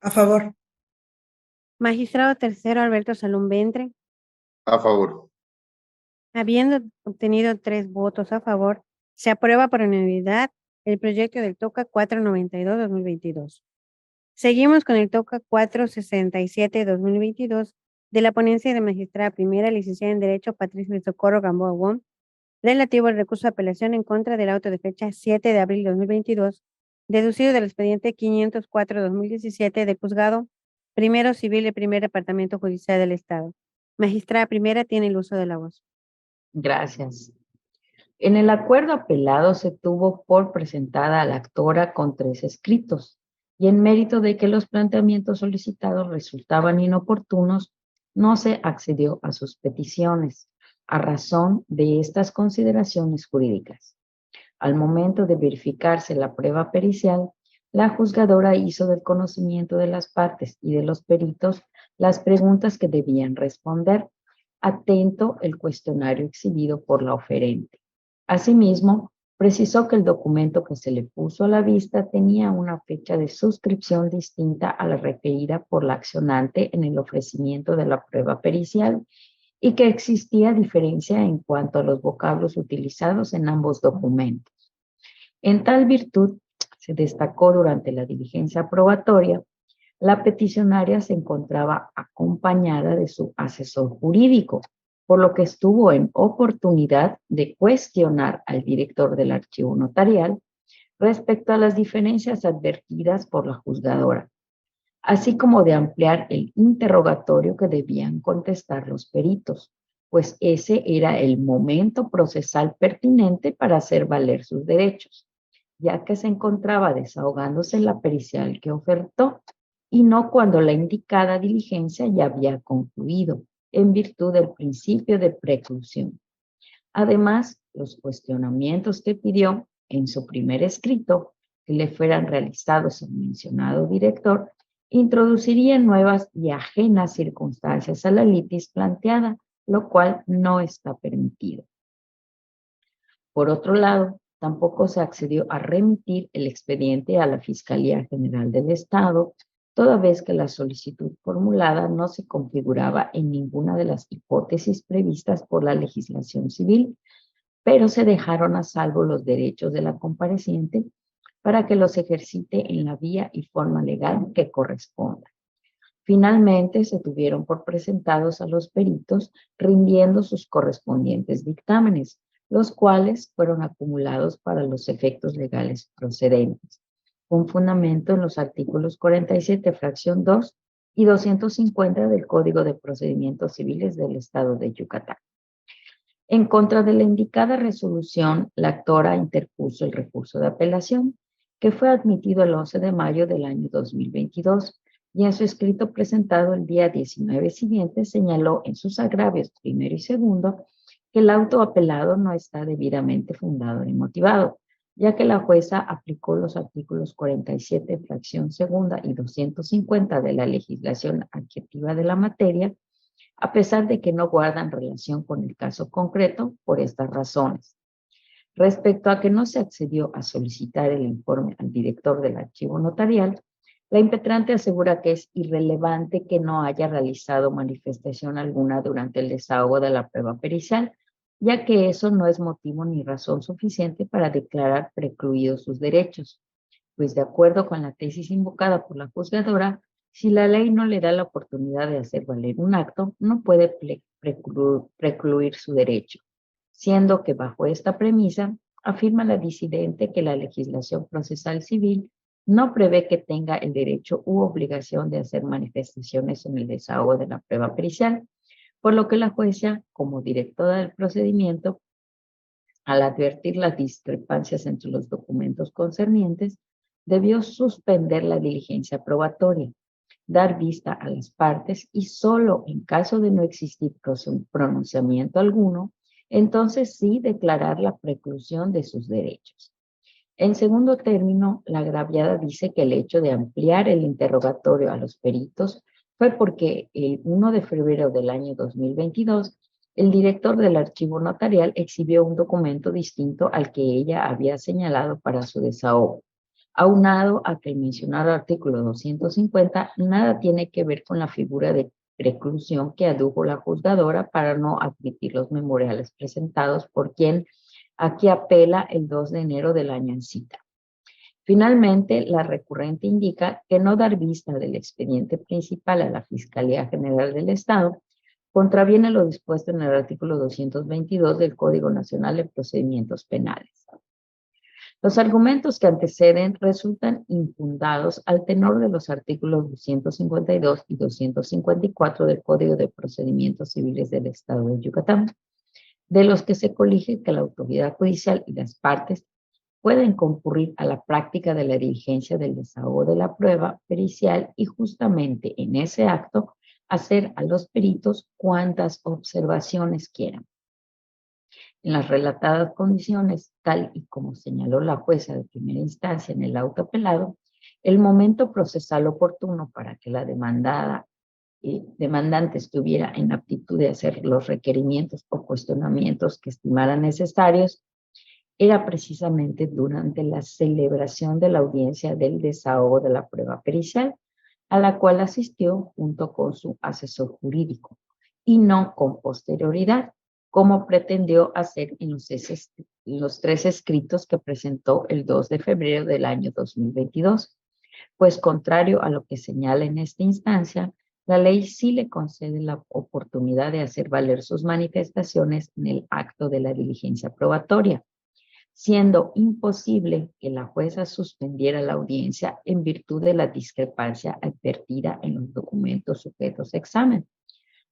A favor. Magistrado tercero, Alberto Salum Ventre. A favor. Habiendo obtenido 3 votos a favor, se aprueba por unanimidad el proyecto del TOCA 492-2022. Seguimos con el TOCA 467-2022 de la ponencia de magistrada primera, licenciada en Derecho Patricia Socorro Gamboa Wong, relativo al recurso de apelación en contra del auto de fecha 7 de abril de 2022, deducido del expediente 504-2017 del Juzgado Primero Civil del Primer Departamento Judicial del Estado. Magistrada primera, tiene el uso de la voz. Gracias. En el acuerdo apelado se tuvo por presentada a la actora con 3 escritos y en mérito de que los planteamientos solicitados resultaban inoportunos, no se accedió a sus peticiones a razón de estas consideraciones jurídicas. Al momento de verificarse la prueba pericial, la juzgadora hizo del conocimiento de las partes y de los peritos las preguntas que debían responder, atento el cuestionario exhibido por la oferente. Asimismo, precisó que el documento que se le puso a la vista tenía una fecha de suscripción distinta a la referida por la accionante en el ofrecimiento de la prueba pericial y que existía diferencia en cuanto a los vocablos utilizados en ambos documentos. En tal virtud, se destacó durante la diligencia probatoria, la peticionaria se encontraba acompañada de su asesor jurídico, por lo que estuvo en oportunidad de cuestionar al director del archivo notarial respecto a las diferencias advertidas por la juzgadora, así como de ampliar el interrogatorio que debían contestar los peritos, pues ese era el momento procesal pertinente para hacer valer sus derechos, ya que se encontraba desahogándose en la pericial que ofertó y no cuando la indicada diligencia ya había concluido, en virtud del principio de preclusión. Además, los cuestionamientos que pidió en su primer escrito que le fueran realizados al mencionado director introducirían nuevas y ajenas circunstancias a la litis planteada, lo cual no está permitido. Por otro lado, tampoco se accedió a remitir el expediente a la Fiscalía General del Estado, toda vez que la solicitud formulada no se configuraba en ninguna de las hipótesis previstas por la legislación civil, pero se dejaron a salvo los derechos de la compareciente para que los ejercite en la vía y forma legal que corresponda. Finalmente, se tuvieron por presentados a los peritos rindiendo sus correspondientes dictámenes, los cuales fueron acumulados para los efectos legales procedentes, con fundamento en los artículos 47, fracción 2 y 250 del Código de Procedimientos Civiles del Estado de Yucatán. En contra de la indicada resolución, la actora interpuso el recurso de apelación, que fue admitido el 11 de mayo del año 2022, y en su escrito presentado el día 19 siguiente señaló en sus agravios primero y segundo que el auto apelado no está debidamente fundado ni motivado, ya que la jueza aplicó los artículos 47, fracción segunda y 250 de la legislación adjetiva de la materia, a pesar de que no guardan relación con el caso concreto por estas razones. Respecto a que no se accedió a solicitar el informe al director del archivo notarial, la impetrante asegura que es irrelevante que no haya realizado manifestación alguna durante el desahogo de la prueba pericial, ya que eso no es motivo ni razón suficiente para declarar precluidos sus derechos, pues de acuerdo con la tesis invocada por la juzgadora, si la ley no le da la oportunidad de hacer valer un acto, no puede precluir su derecho, siendo que bajo esta premisa afirma la disidente que la legislación procesal civil no prevé que tenga el derecho u obligación de hacer manifestaciones en el desahogo de la prueba pericial, por lo que la jueza, como directora del procedimiento, al advertir las discrepancias entre los documentos concernientes, debió suspender la diligencia probatoria, dar vista a las partes y solo en caso de no existir pronunciamiento alguno, entonces sí declarar la preclusión de sus derechos. En segundo término, la agraviada dice que el hecho de ampliar el interrogatorio a los peritos fue porque el 1 de febrero del año 2022, el director del archivo notarial exhibió un documento distinto al que ella había señalado para su desahogo, aunado a que el mencionado artículo 250 nada tiene que ver con la figura de preclusión que adujo la juzgadora para no admitir los memoriales presentados por quien aquí apela el 2 de enero del año en cita. Finalmente, la recurrente indica que no dar vista del expediente principal a la Fiscalía General del Estado contraviene lo dispuesto en el artículo 222 del Código Nacional de Procedimientos Penales. Los argumentos que anteceden resultan infundados al tenor de los artículos 252 y 254 del Código de Procedimientos Civiles del Estado de Yucatán, de los que se colige que la autoridad judicial y las partes pueden concurrir a la práctica de la diligencia del desahogo de la prueba pericial y justamente en ese acto hacer a los peritos cuantas observaciones quieran. En las relatadas condiciones, tal y como señaló la jueza de primera instancia en el auto apelado, el momento procesal oportuno para que la demandante estuviera en aptitud de hacer los requerimientos o cuestionamientos que estimara necesarios era precisamente durante la celebración de la audiencia del desahogo de la prueba pericial, a la cual asistió junto con su asesor jurídico, y no con posterioridad, como pretendió hacer en los 3 escritos que presentó el 2 de febrero del año 2022. Pues contrario a lo que señala en esta instancia, la ley sí le concede la oportunidad de hacer valer sus manifestaciones en el acto de la diligencia probatoria, siendo imposible que la jueza suspendiera la audiencia en virtud de la discrepancia advertida en los documentos sujetos a examen,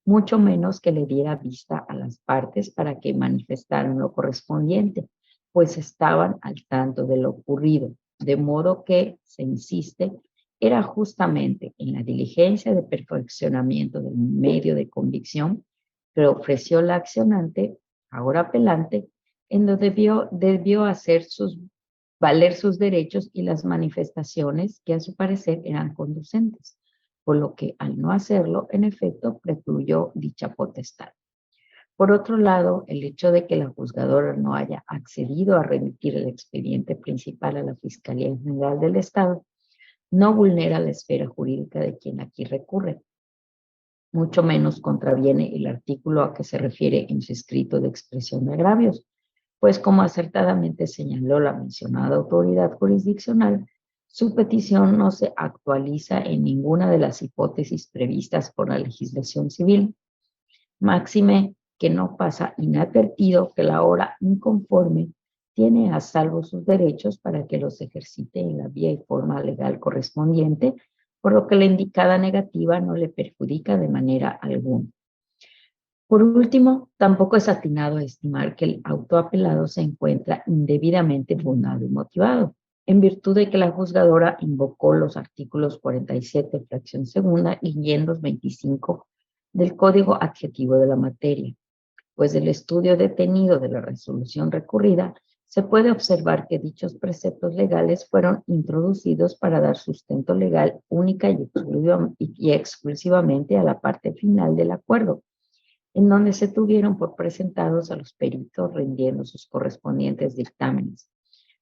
mucho menos que le diera vista a las partes para que manifestaran lo correspondiente, pues estaban al tanto de lo ocurrido, de modo que, se insiste, era justamente en la diligencia de perfeccionamiento del medio de convicción que ofreció la accionante, ahora apelante, en donde debió hacer valer sus derechos y las manifestaciones que a su parecer eran conducentes, por lo que al no hacerlo, en efecto, precluyó dicha potestad. Por otro lado, el hecho de que la juzgadora no haya accedido a remitir el expediente principal a la Fiscalía General del Estado no vulnera la esfera jurídica de quien aquí recurre, mucho menos contraviene el artículo a que se refiere en su escrito de expresión de agravios, pues como acertadamente señaló la mencionada autoridad jurisdiccional, su petición no se actualiza en ninguna de las hipótesis previstas por la legislación civil, máxime que no pasa inadvertido que la hora inconforme tiene a salvo sus derechos para que los ejercite en la vía y forma legal correspondiente, por lo que la indicada negativa no le perjudica de manera alguna. Por último, tampoco es atinado estimar que el autoapelado se encuentra indebidamente fundado y motivado, en virtud de que la juzgadora invocó los artículos 47, fracción segunda, y 525 del Código Adjetivo de la materia, pues del estudio detenido de la resolución recurrida se puede observar que dichos preceptos legales fueron introducidos para dar sustento legal única y exclusivamente a la parte final del acuerdo, en donde se tuvieron por presentados a los peritos rindiendo sus correspondientes dictámenes,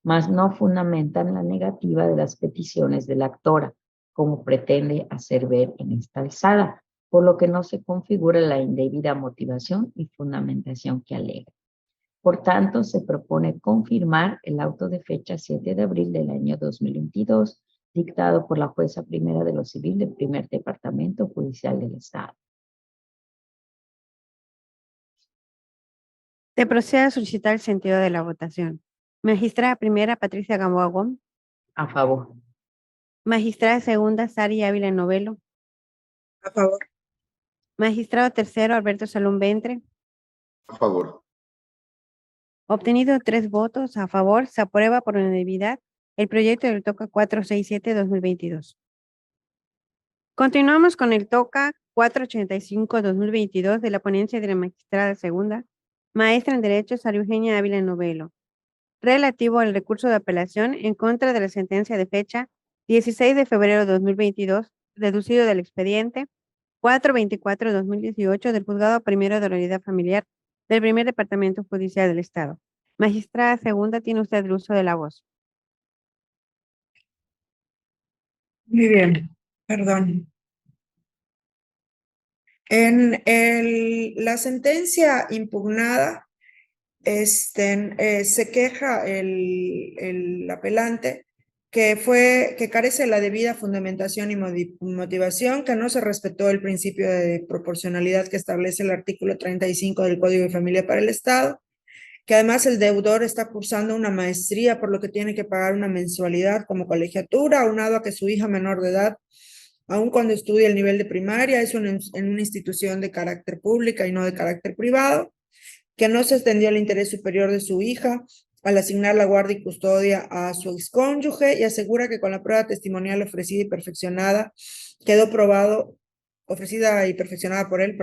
mas no fundamentan la negativa de las peticiones de la actora, como pretende hacer ver en esta alzada, por lo que no se configura la indebida motivación y fundamentación que alega. Por tanto, se propone confirmar el auto de fecha 7 de abril del año 2022, dictado por la jueza primera de lo civil del primer departamento judicial del Estado. Se procede a solicitar el sentido de la votación. Magistrada primera, Patricia Gamboa Gómez. A favor. Magistrada segunda, Sari Ávila Novelo. A favor. Magistrado tercero, Alberto Salón Ventre. A favor. Obtenido 3 votos a favor, se aprueba por unanimidad el proyecto del TOCA 467-2022. Continuamos con el TOCA 485-2022 de la ponencia de la magistrada segunda, maestra en Derecho, Sara Eugenia Ávila Novelo, relativo al recurso de apelación en contra de la sentencia de fecha 16 de febrero de 2022, deducido del expediente 424-2018 del Juzgado Primero de la Unidad Familiar del Primer Departamento Judicial del Estado. Magistrada segunda, tiene usted el uso de la voz. Muy bien, perdón. En la sentencia impugnada, se queja el apelante que carece de la debida fundamentación y motivación, que no se respetó el principio de proporcionalidad que establece el artículo 35 del Código de Familia para el Estado, que además el deudor está cursando una maestría, por lo que tiene que pagar una mensualidad como colegiatura, aunado a que su hija menor de edad, aun cuando estudia el nivel de primaria, es en una institución de carácter pública y no de carácter privado, que no se extendió el interés superior de su hija al asignar la guardia y custodia a su excónyuge, y asegura que con la prueba testimonial ofrecida y perfeccionada por él,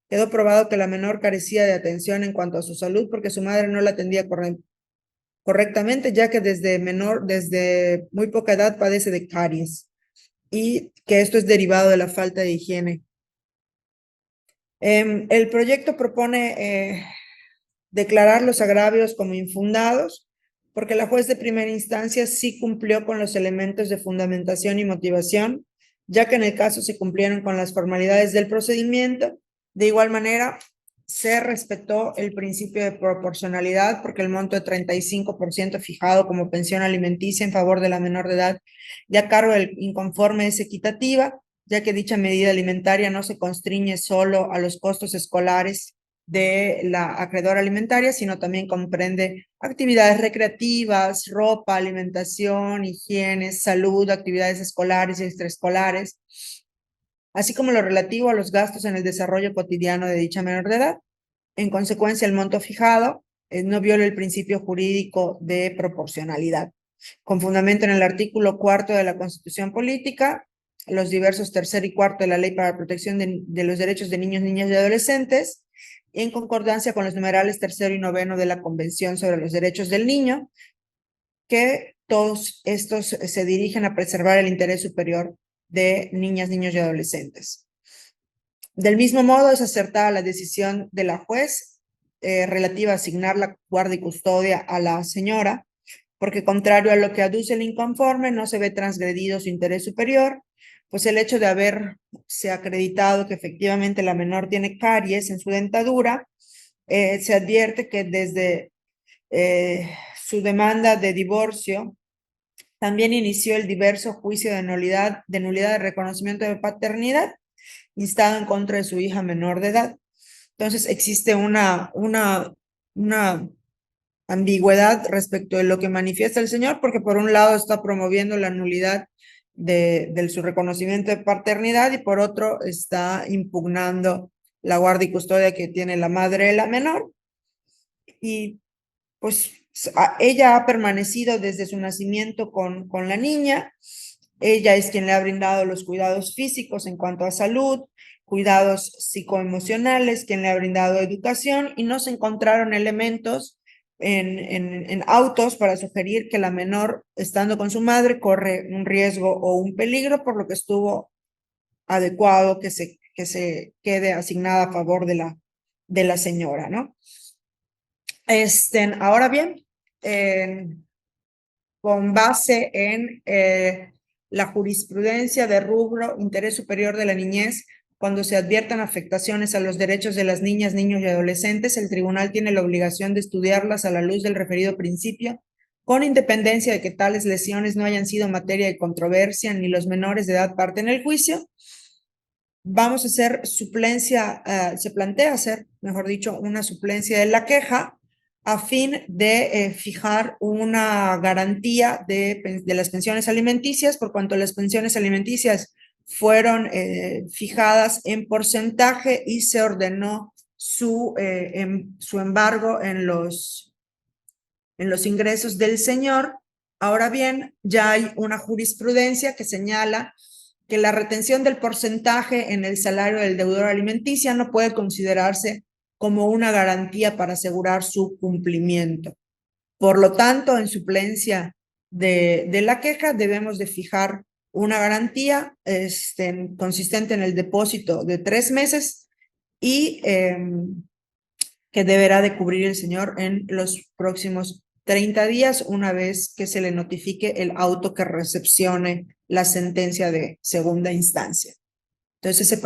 quedó probado que la menor carecía de atención en cuanto a su salud porque su madre no la atendía correctamente, ya que desde muy poca edad padece de caries y que esto es derivado de la falta de higiene. El proyecto propone declarar los agravios como infundados, porque la juez de primera instancia sí cumplió con los elementos de fundamentación y motivación, ya que en el caso se cumplieron con las formalidades del procedimiento. De igual manera, se respetó el principio de proporcionalidad, porque el monto de 35% fijado como pensión alimenticia en favor de la menor de edad y a cargo del inconforme es equitativa, ya que dicha medida alimentaria no se constriñe solo a los costos escolares de la acreedora alimentaria, sino también comprende actividades recreativas, ropa, alimentación, higiene, salud, actividades escolares y extraescolares, así como lo relativo a los gastos en el desarrollo cotidiano de dicha menor de edad. En consecuencia, el monto fijado no viola el principio jurídico de proporcionalidad. Con fundamento en el artículo 4 de la Constitución Política, los diversos tercer y cuarto de la Ley para la Protección de los Derechos de Niños, Niñas y Adolescentes, y en concordancia con los numerales tercero y noveno de la Convención sobre los Derechos del Niño, que todos estos se dirigen a preservar el interés superior de niñas, niños y adolescentes. Del mismo modo, es acertada la decisión de la juez relativa a asignar la guardia y custodia a la señora, porque contrario a lo que aduce el inconforme, no se ve transgredido su interés superior, pues el hecho de haberse acreditado que efectivamente la menor tiene caries en su dentadura, se advierte que desde su demanda de divorcio también inició el diverso juicio de nulidad de reconocimiento de paternidad instado en contra de su hija menor de edad. Entonces existe una ambigüedad respecto de lo que manifiesta el señor, porque por un lado está promoviendo la nulidad de su reconocimiento de paternidad y por otro está impugnando la guardia y custodia que tiene la madre de la menor. Y pues ella ha permanecido desde su nacimiento con la niña. Ella es quien le ha brindado los cuidados físicos en cuanto a salud, cuidados psicoemocionales, quien le ha brindado educación, y no se encontraron elementos en autos para sugerir que la menor, estando con su madre, corre un riesgo o un peligro, por lo que estuvo adecuado que se quede asignada a favor de la señora, ¿no? Ahora bien, con base en la jurisprudencia de rubro interés superior de la niñez, cuando se adviertan afectaciones a los derechos de las niñas, niños y adolescentes, el tribunal tiene la obligación de estudiarlas a la luz del referido principio, con independencia de que tales lesiones no hayan sido materia de controversia ni los menores de edad parte en el juicio. Vamos a hacer suplencia, se plantea hacer, mejor dicho, una suplencia de la queja a fin de fijar una garantía de las pensiones alimenticias, por cuanto las pensiones alimenticias fueron fijadas en porcentaje y se ordenó su embargo en los ingresos del señor. Ahora bien, ya hay una jurisprudencia que señala que la retención del porcentaje en el salario del deudor alimenticia no puede considerarse como una garantía para asegurar su cumplimiento. Por lo tanto, en suplencia de la queja, debemos de fijar una garantía consistente en el depósito de 3 meses y que deberá de cubrir el señor en los próximos 30 días, una vez que se le notifique el auto que recepcione la sentencia de segunda instancia. Entonces,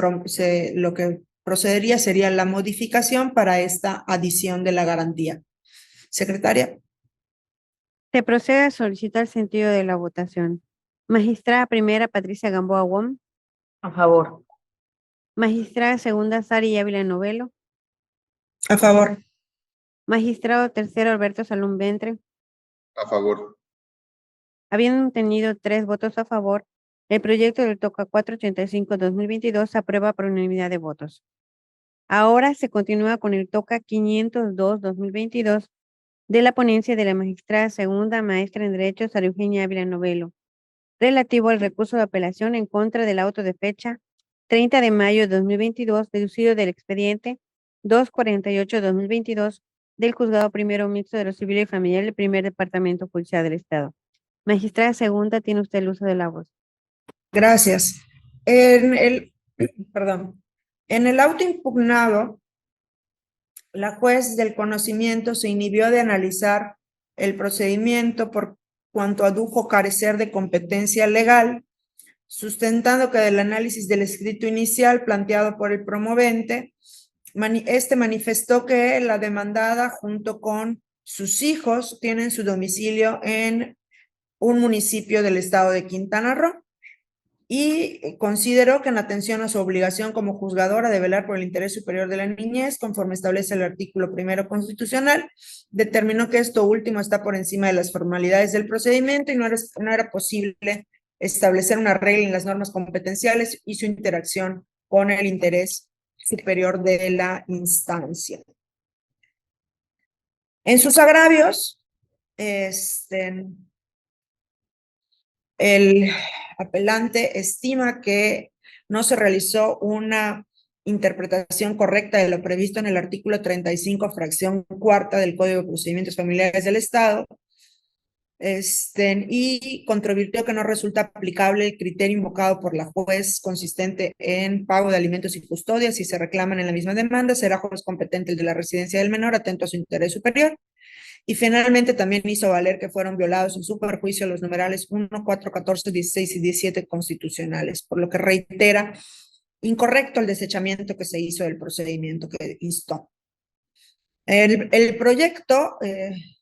lo que procedería sería la modificación para esta adición de la garantía. Secretaria. Se procede a solicitar el sentido de la votación. Magistrada primera, Patricia Gamboa Wong. A favor. Magistrada segunda, Sari Ávila Novelo. A favor. Magistrado tercero, Alberto Salum Ventre. A favor. Habiendo tenido 3 votos a favor, el proyecto del TOCA 485-2022 se aprueba por unanimidad de votos. Ahora se continúa con el TOCA 502-2022 de la ponencia de la magistrada segunda, maestra en Derecho, Sara Eugenia Ávila Novelo, relativo al recurso de apelación en contra del auto de fecha 30 de mayo de 2022, deducido del expediente 248-2022 del Juzgado Primero Mixto de lo Civil y Familiar del Primer Departamento Judicial del Estado. Magistrada segunda, tiene usted el uso de la voz. Gracias. Perdón. En el auto impugnado, la juez del conocimiento se inhibió de analizar el procedimiento por cuanto adujo carecer de competencia legal, sustentando que del análisis del escrito inicial planteado por el promovente, este manifestó que la demandada junto con sus hijos tienen su domicilio en un municipio del estado de Quintana Roo y consideró que en atención a su obligación como juzgadora de velar por el interés superior de la niñez, conforme establece el artículo 1 constitucional, determinó que esto último está por encima de las formalidades del procedimiento y no era posible establecer una regla en las normas competenciales y su interacción con el interés superior de la instancia. En sus agravios, el apelante estima que no se realizó una interpretación correcta de lo previsto en el artículo 35, fracción cuarta del Código de Procedimientos Familiares del Estado, y controvirtió que no resulta aplicable el criterio invocado por la juez consistente en pago de alimentos y custodia. Si se reclaman en la misma demanda, será juez competente el de la residencia del menor, atento a su interés superior. Y finalmente también hizo valer que fueron violados en su perjuicio los numerales 1, 4, 14, 16 y 17 constitucionales, por lo que reitera incorrecto el desechamiento que se hizo del procedimiento que instó. El proyecto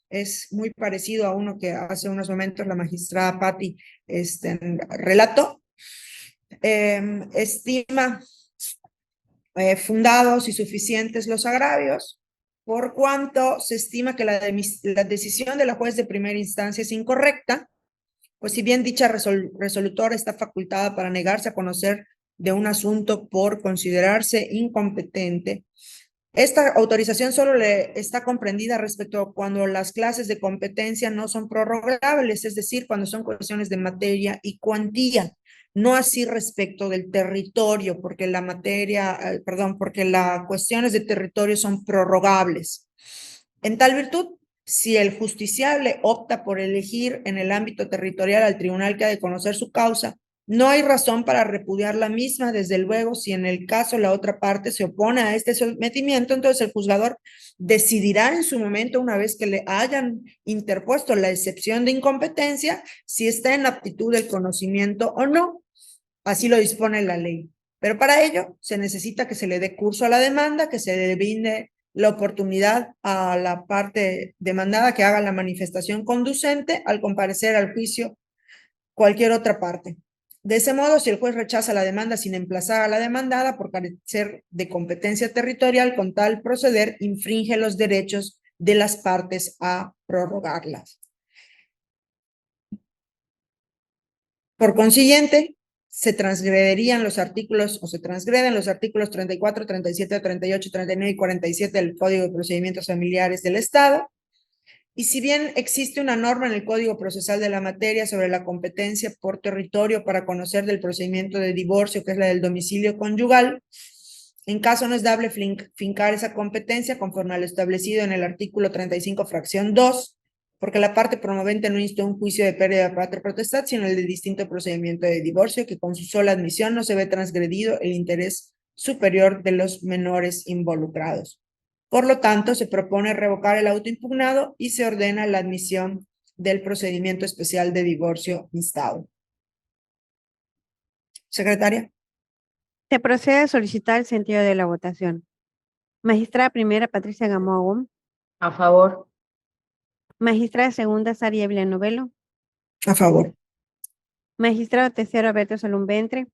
es muy parecido a uno que hace unos momentos la magistrada Patti relató. Estima fundados y suficientes los agravios, por cuanto se estima que la decisión de la juez de primera instancia es incorrecta, pues si bien dicha resolutora está facultada para negarse a conocer de un asunto por considerarse incompetente, esta autorización solo le está comprendida respecto a cuando las clases de competencia no son prorrogables, es decir, cuando son cuestiones de materia y cuantía, no así respecto del territorio, porque porque las cuestiones de territorio son prorrogables. En tal virtud, si el justiciable opta por elegir en el ámbito territorial al tribunal que ha de conocer su causa, no hay razón para repudiar la misma, desde luego, si en el caso la otra parte se opone a este sometimiento, entonces el juzgador decidirá en su momento, una vez que le hayan interpuesto la excepción de incompetencia, si está en aptitud del conocimiento o no. Así lo dispone la ley. Pero para ello se necesita que se le dé curso a la demanda, que se le brinde la oportunidad a la parte demandada que haga la manifestación conducente al comparecer al juicio cualquier otra parte. De ese modo, si el juez rechaza la demanda sin emplazar a la demandada por carecer de competencia territorial, con tal proceder infringe los derechos de las partes a prorrogarlas. Por consiguiente, se transgreden los artículos 34, 37, 38, 39 y 47 del Código de Procedimientos Familiares del Estado. Y si bien existe una norma en el Código Procesal de la materia sobre la competencia por territorio para conocer del procedimiento de divorcio, que es la del domicilio conyugal, en caso no es dable fincar esa competencia conforme a lo establecido en el artículo 35, fracción 2, porque la parte promovente no instó un juicio de pérdida de patria potestad, sino el de distinto procedimiento de divorcio, que con su sola admisión no se ve transgredido el interés superior de los menores involucrados. Por lo tanto, se propone revocar el auto impugnado y se ordena la admisión del procedimiento especial de divorcio instado. Secretaria. Se procede a solicitar el sentido de la votación. Magistrada primera, Patricia Gamboa Gómez. A favor. Magistrada segunda, Saria Villanovelo. A favor. Magistrado tercero, Alberto Salum Ventre.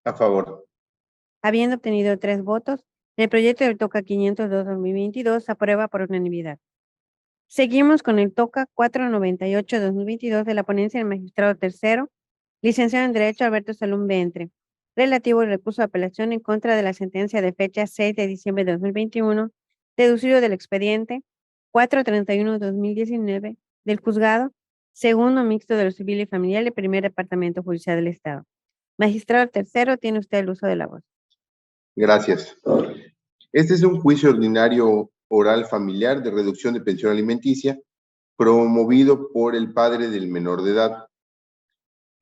A favor. Habiendo obtenido 3 votos, el proyecto del TOCA 502-2022 se aprueba por unanimidad. Seguimos con el TOCA 498-2022 de la ponencia del magistrado tercero, licenciado en Derecho Alberto Salum Ventre, relativo al recurso de apelación en contra de la sentencia de fecha 6 de diciembre de 2021, deducido del expediente 431-2019 del Juzgado Segundo Mixto de lo Civil y Familiar del Primer Departamento Judicial del Estado. Magistrado tercero, tiene usted el uso de la voz. Gracias. Este es un juicio ordinario oral familiar de reducción de pensión alimenticia promovido por el padre del menor de edad.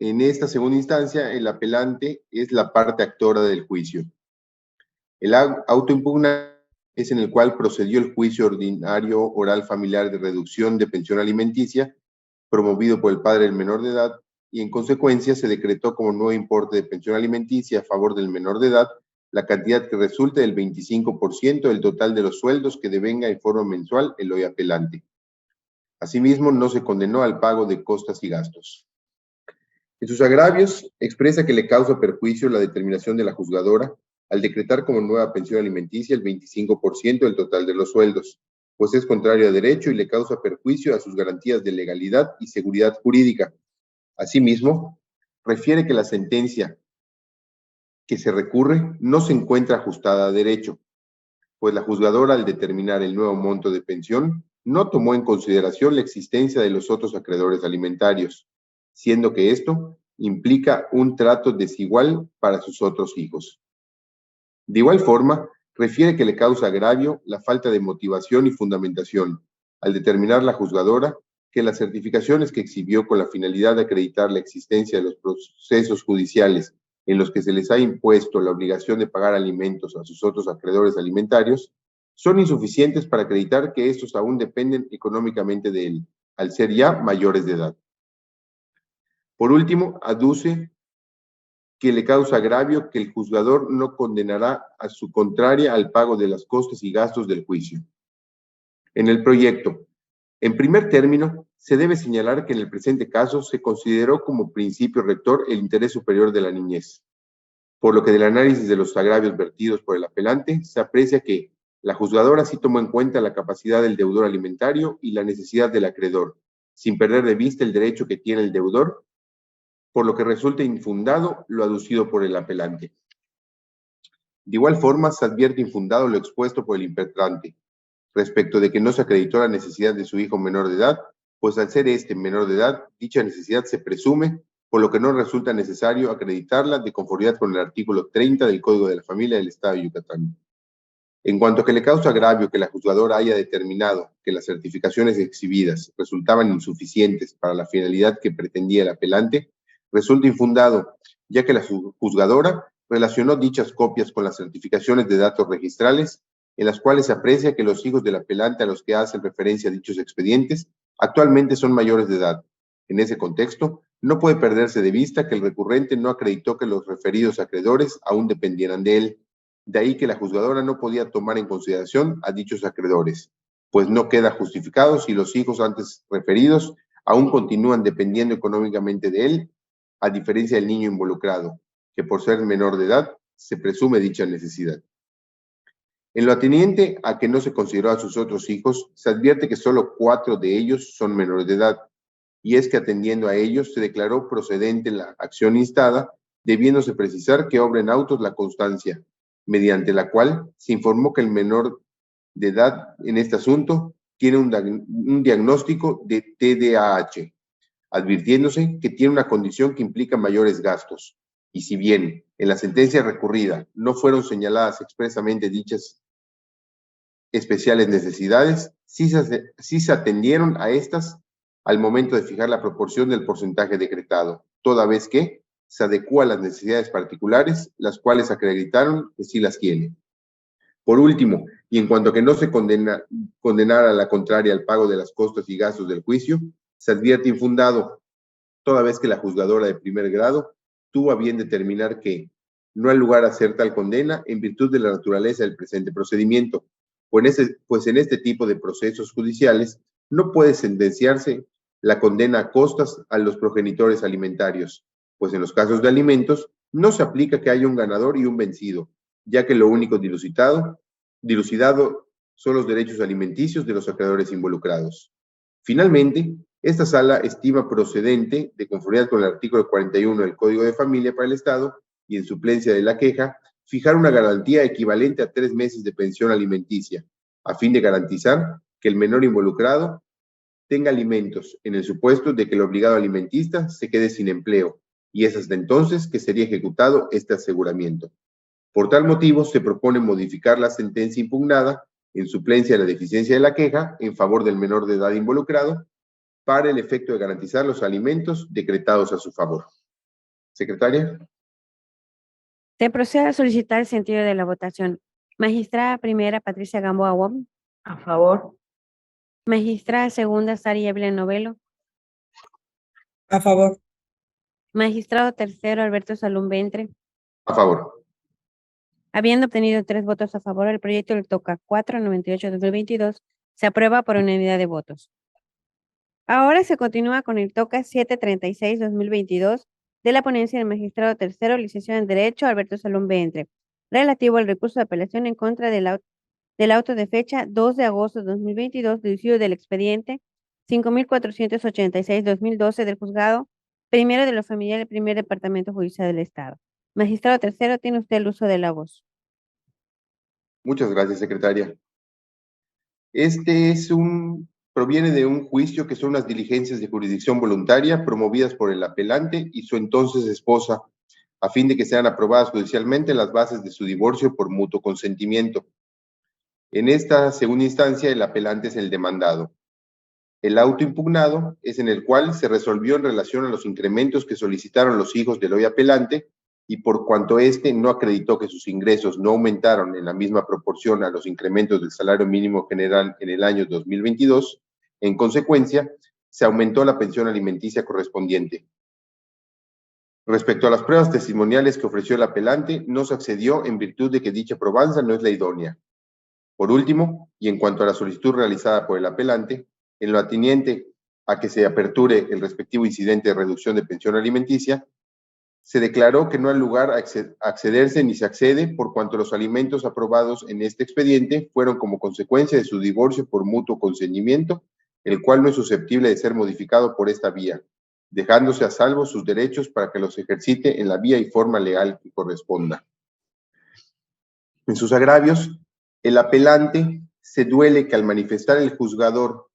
En esta segunda instancia, el apelante es la parte actora del juicio. El auto impugna es en el cual procedió el juicio ordinario oral familiar de reducción de pensión alimenticia promovido por el padre del menor de edad y en consecuencia se decretó como nuevo importe de pensión alimenticia a favor del menor de edad la cantidad que resulte del 25% del total de los sueldos que devenga en forma mensual el hoy apelante. Asimismo, no se condenó al pago de costas y gastos. En sus agravios, expresa que le causa perjuicio la determinación de la juzgadora al decretar como nueva pensión alimenticia el 25% del total de los sueldos, pues es contrario a derecho y le causa perjuicio a sus garantías de legalidad y seguridad jurídica. Asimismo, refiere que la sentencia que se recurre no se encuentra ajustada a derecho, pues la juzgadora al determinar el nuevo monto de pensión no tomó en consideración la existencia de los otros acreedores alimentarios, siendo que esto implica un trato desigual para sus otros hijos. De igual forma, refiere que le causa agravio la falta de motivación y fundamentación, al determinar la juzgadora que las certificaciones que exhibió con la finalidad de acreditar la existencia de los procesos judiciales en los que se les ha impuesto la obligación de pagar alimentos a sus otros acreedores alimentarios, son insuficientes para acreditar que estos aún dependen económicamente de él, al ser ya mayores de edad. Por último, aduce que le causa agravio que el juzgador no condenará a su contraria al pago de las costas y gastos del juicio. En el proyecto, en primer término, se debe señalar que en el presente caso se consideró como principio rector el interés superior de la niñez, por lo que del análisis de los agravios vertidos por el apelante se aprecia que la juzgadora sí tomó en cuenta la capacidad del deudor alimentario y la necesidad del acreedor, sin perder de vista el derecho que tiene el deudor, por lo que resulta infundado lo aducido por el apelante. De igual forma, se advierte infundado lo expuesto por el impetrante, respecto de que no se acreditó la necesidad de su hijo menor de edad, pues al ser este menor de edad, dicha necesidad se presume, por lo que no resulta necesario acreditarla de conformidad con el artículo 30 del Código de la Familia del Estado de Yucatán. En cuanto a que le causa agravio que la juzgadora haya determinado que las certificaciones exhibidas resultaban insuficientes para la finalidad que pretendía el apelante, resulta infundado, ya que la juzgadora relacionó dichas copias con las certificaciones de datos registrales, en las cuales se aprecia que los hijos del apelante a los que hacen referencia a dichos expedientes actualmente son mayores de edad. En ese contexto, no puede perderse de vista que el recurrente no acreditó que los referidos acreedores aún dependieran de él. De ahí que la juzgadora no podía tomar en consideración a dichos acreedores, pues no queda justificado si los hijos antes referidos aún continúan dependiendo económicamente de él, a diferencia del niño involucrado, que por ser menor de edad se presume dicha necesidad. En lo ateniente a que no se consideró a sus otros hijos, se advierte que solo 4 de ellos son menores de edad, y es que atendiendo a ellos se declaró procedente la acción instada, debiéndose precisar que obra en autos la constancia, mediante la cual se informó que el menor de edad en este asunto tiene un diagnóstico de TDAH, advirtiéndose que tiene una condición que implica mayores gastos. Y si bien en la sentencia recurrida no fueron señaladas expresamente dichas especiales necesidades, sí se atendieron a estas al momento de fijar la proporción del porcentaje decretado, toda vez que se adecúa a las necesidades particulares, las cuales acreditaron que sí las tiene. Por último, y en cuanto a que no se condenara a la contraria al pago de las costas y gastos del juicio, se advierte infundado, toda vez que la juzgadora de primer grado tuvo a bien determinar que no hay lugar a hacer tal condena en virtud de la naturaleza del presente procedimiento, pues en este tipo de procesos judiciales no puede sentenciarse la condena a costas a los progenitores alimentarios, pues en los casos de alimentos no se aplica que haya un ganador y un vencido, ya que lo único dilucidado son los derechos alimenticios de los acreedores involucrados. Finalmente, esta sala estima procedente, de conformidad con el artículo 41 del Código de Familia para el Estado y en suplencia de la queja, fijar una garantía equivalente a 3 meses de pensión alimenticia, a fin de garantizar que el menor involucrado tenga alimentos, en el supuesto de que el obligado alimentista se quede sin empleo, y es hasta entonces que sería ejecutado este aseguramiento. Por tal motivo, se propone modificar la sentencia impugnada en suplencia de la deficiencia de la queja en favor del menor de edad involucrado para el efecto de garantizar los alimentos decretados a su favor. Secretaria. Se procede a solicitar el sentido de la votación. Magistrada primera, Patricia Gamboa Wong. A favor. Magistrada segunda, Sari Evelyn Novelo. A favor. Magistrado tercero, Alberto Salum Ventre. A favor. Habiendo obtenido 3 votos a favor, el proyecto del TOCA 498-2022 se aprueba por unanimidad de votos. Ahora se continúa con el TOCA 736-2022 de la ponencia del magistrado tercero, licenciado en Derecho, Alberto Salum Ventre, relativo al recurso de apelación en contra del auto de fecha 2 de agosto de 2022, deducido del expediente 5486-2012 del juzgado primero de lo familiar del primer departamento judicial del Estado. Magistrado tercero, tiene usted el uso de la voz. Muchas gracias, secretaria. Proviene de un juicio que son unas diligencias de jurisdicción voluntaria promovidas por el apelante y su entonces esposa, a fin de que sean aprobadas judicialmente las bases de su divorcio por mutuo consentimiento. En esta segunda instancia, el apelante es el demandado. El auto impugnado es en el cual se resolvió en relación a los incrementos que solicitaron los hijos del hoy apelante y por cuanto éste no acreditó que sus ingresos no aumentaron en la misma proporción a los incrementos del salario mínimo general en el año 2022, en consecuencia, se aumentó la pensión alimenticia correspondiente. Respecto a las pruebas testimoniales que ofreció el apelante, no se accedió en virtud de que dicha probanza no es la idónea. Por último, y en cuanto a la solicitud realizada por el apelante, en lo ateniente a que se aperture el respectivo incidente de reducción de pensión alimenticia, se declaró que no hay lugar a accederse ni se accede por cuanto los alimentos aprobados en este expediente fueron como consecuencia de su divorcio por mutuo consentimiento, el cual no es susceptible de ser modificado por esta vía, dejándose a salvo sus derechos para que los ejercite en la vía y forma legal que corresponda. En sus agravios, el apelante se duele que al manifestar el juzgador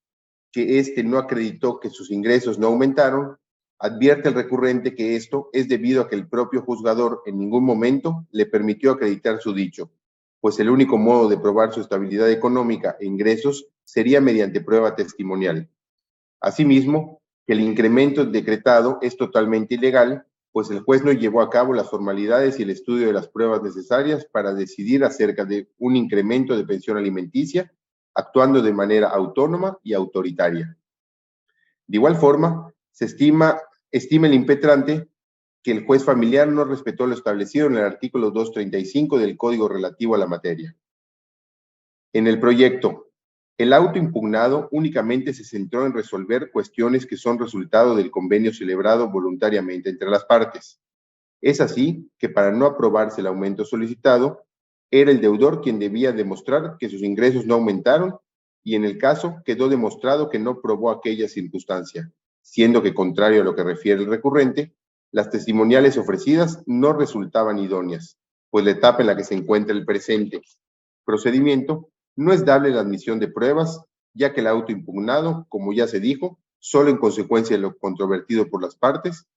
que éste no acreditó que sus ingresos no aumentaron, advierte el recurrente que esto es debido a que el propio juzgador en ningún momento le permitió acreditar su dicho, pues el único modo de probar su estabilidad económica e ingresos sería mediante prueba testimonial. Asimismo, que el incremento decretado es totalmente ilegal, pues el juez no llevó a cabo las formalidades y el estudio de las pruebas necesarias para decidir acerca de un incremento de pensión alimenticia, actuando de manera autónoma y autoritaria. De igual forma, se estima el impetrante que el juez familiar no respetó lo establecido en el artículo 235 del Código relativo a la materia. En el proyecto, el auto impugnado únicamente se centró en resolver cuestiones que son resultado del convenio celebrado voluntariamente entre las partes. Es así que para no aprobarse el aumento solicitado, era el deudor quien debía demostrar que sus ingresos no aumentaron y en el caso quedó demostrado que no probó aquella circunstancia, siendo que contrario a lo que refiere el recurrente, las testimoniales ofrecidas no resultaban idóneas, pues la etapa en la que se encuentra el presente procedimiento no es dable la admisión de pruebas, ya que el auto impugnado, como ya se dijo, solo en consecuencia de lo controvertido por las partes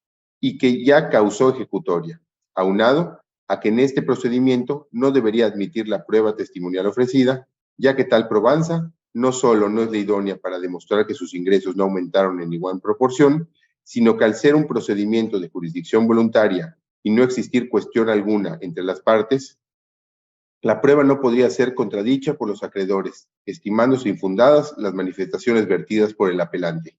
y que ya causó ejecutoria, aunado a que en este procedimiento no debería admitir la prueba testimonial ofrecida, ya que tal probanza no solo no es la idónea para demostrar que sus ingresos no aumentaron en igual proporción, sino que al ser un procedimiento de jurisdicción voluntaria y no existir cuestión alguna entre las partes, la prueba no podría ser contradicha por los acreedores, estimándose infundadas las manifestaciones vertidas por el apelante.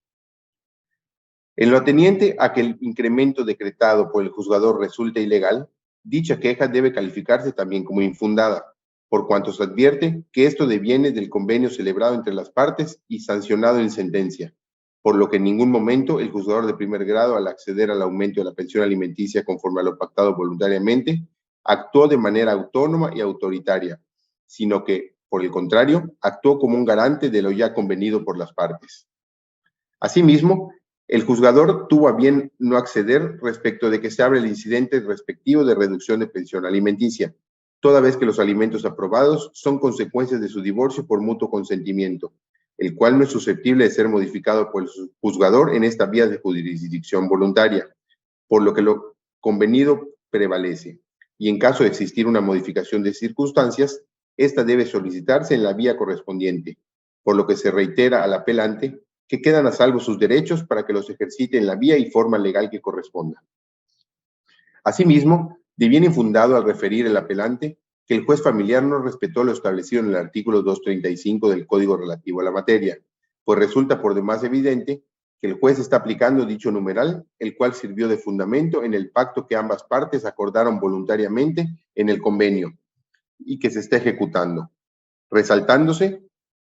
En lo ateniente a que el incremento decretado por el juzgador resulte ilegal, dicha queja debe calificarse también como infundada, por cuanto se advierte que esto deviene del convenio celebrado entre las partes y sancionado en sentencia, por lo que en ningún momento el juzgador de primer grado, al acceder al aumento de la pensión alimenticia conforme a lo pactado voluntariamente, actuó de manera autónoma y autoritaria, sino que, por el contrario, actuó como un garante de lo ya convenido por las partes. Asimismo, el juzgador tuvo a bien no acceder respecto de que se abre el incidente respectivo de reducción de pensión alimenticia, toda vez que los alimentos aprobados son consecuencias de su divorcio por mutuo consentimiento, el cual no es susceptible de ser modificado por el juzgador en esta vía de jurisdicción voluntaria, por lo que lo convenido prevalece. y en caso de existir una modificación de circunstancias, esta debe solicitarse en la vía correspondiente, por lo que se reitera al apelante que quedan a salvo sus derechos para que los ejercite en la vía y forma legal que corresponda. Asimismo, deviene infundado al referir el apelante que el juez familiar no respetó lo establecido en el artículo 235 del Código relativo a la materia, pues resulta por demás evidente que el juez está aplicando dicho numeral, el cual sirvió de fundamento en el pacto que ambas partes acordaron voluntariamente en el convenio y que se está ejecutando, resaltándose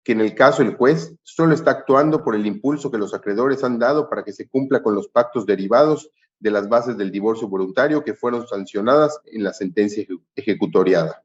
que en el caso el juez solo está actuando por el impulso que los acreedores han dado para que se cumpla con los pactos derivados de las bases del divorcio voluntario que fueron sancionadas en la sentencia ejecutoriada.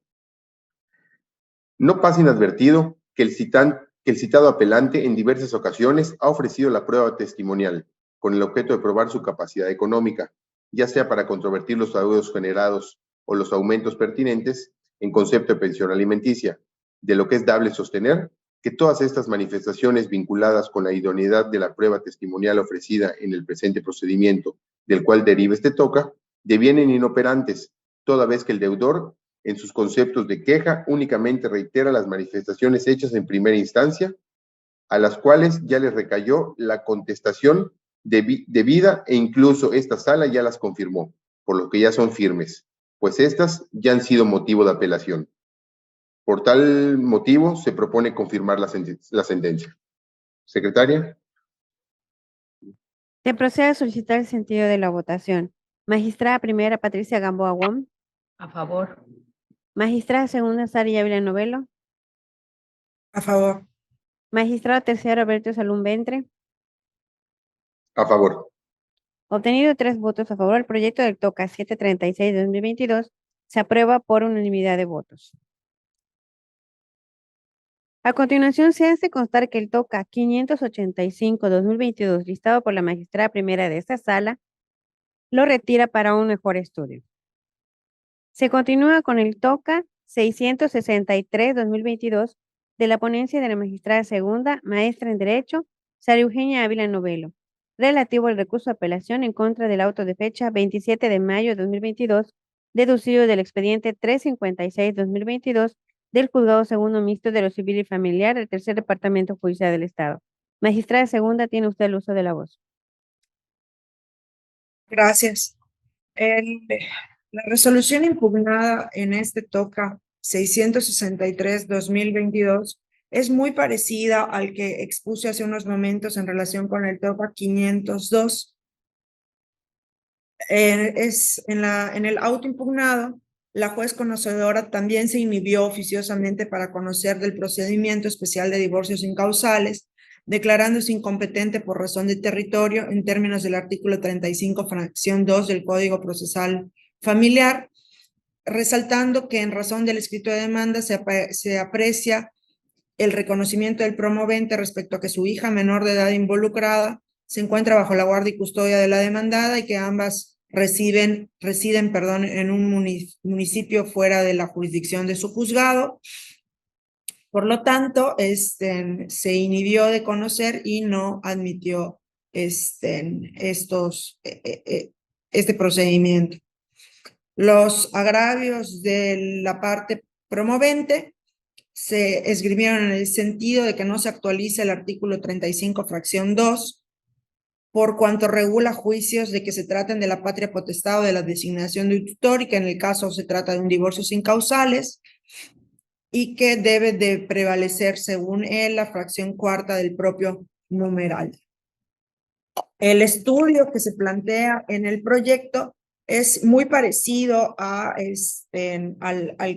No pasa inadvertido que el citado apelante en diversas ocasiones ha ofrecido la prueba testimonial con el objeto de probar su capacidad económica, ya sea para controvertir los adeudos generados o los aumentos pertinentes en concepto de pensión alimenticia, de lo que es dable sostener que todas estas manifestaciones vinculadas con la idoneidad de la prueba testimonial ofrecida en el presente procedimiento, del cual deriva este toca, devienen inoperantes, toda vez que el deudor, en sus conceptos de queja, únicamente reitera las manifestaciones hechas en primera instancia, a las cuales ya les recayó la contestación debida e incluso esta sala ya las confirmó, por lo que ya son firmes, pues estas ya han sido motivo de apelación. Por tal motivo, se propone confirmar la sentencia. Secretaria. Se procede a solicitar el sentido de la votación. Magistrada primera, Patricia Gamboa Wong. A favor. Magistrada segunda, Sara Ávila Novelo. A favor. Magistrado tercero, Alberto Salum Ventre. A favor. Obtenido 3 votos a favor, el proyecto del TOCA 736-2022 se aprueba por unanimidad de votos. A continuación, se hace constar que el TOCA 585-2022, listado por la magistrada primera de esta sala, lo retira para un mejor estudio. Se continúa con el TOCA 663-2022 de la ponencia de la magistrada segunda, maestra en Derecho, Sara Eugenia Ávila Novelo, relativo al recurso de apelación en contra del auto de fecha 27 de mayo de 2022, deducido del expediente 356-2022 del Juzgado Segundo Mixto de lo Civil y Familiar del Tercer Departamento Judicial del Estado. Magistrada segunda, tiene usted el uso de la voz. Gracias. La resolución impugnada en este TOCA 663-2022 es muy parecida al que expuse hace unos momentos en relación con el TOCA 502. En el auto impugnado, la juez conocedora también se inhibió oficiosamente para conocer del procedimiento especial de divorcios incausales, declarándose incompetente por razón de territorio en términos del artículo 35, fracción 2 del Código Procesal Familiar, resaltando que en razón del escrito de demanda se aprecia el reconocimiento del promovente respecto a que su hija menor de edad involucrada se encuentra bajo la guardia y custodia de la demandada y que ambas residen en un municipio fuera de la jurisdicción de su juzgado. Por lo tanto, se inhibió de conocer y no admitió este procedimiento. Los agravios de la parte promovente se esgrimieron en el sentido de que no se actualiza el artículo 35, fracción 2, por cuanto regula juicios de que se traten de la patria potestad o de la designación de un tutor y que en el caso se trata de un divorcio sin causales y que debe de prevalecer, según él, la fracción cuarta del propio numeral. El estudio que se plantea en el proyecto es muy parecido al que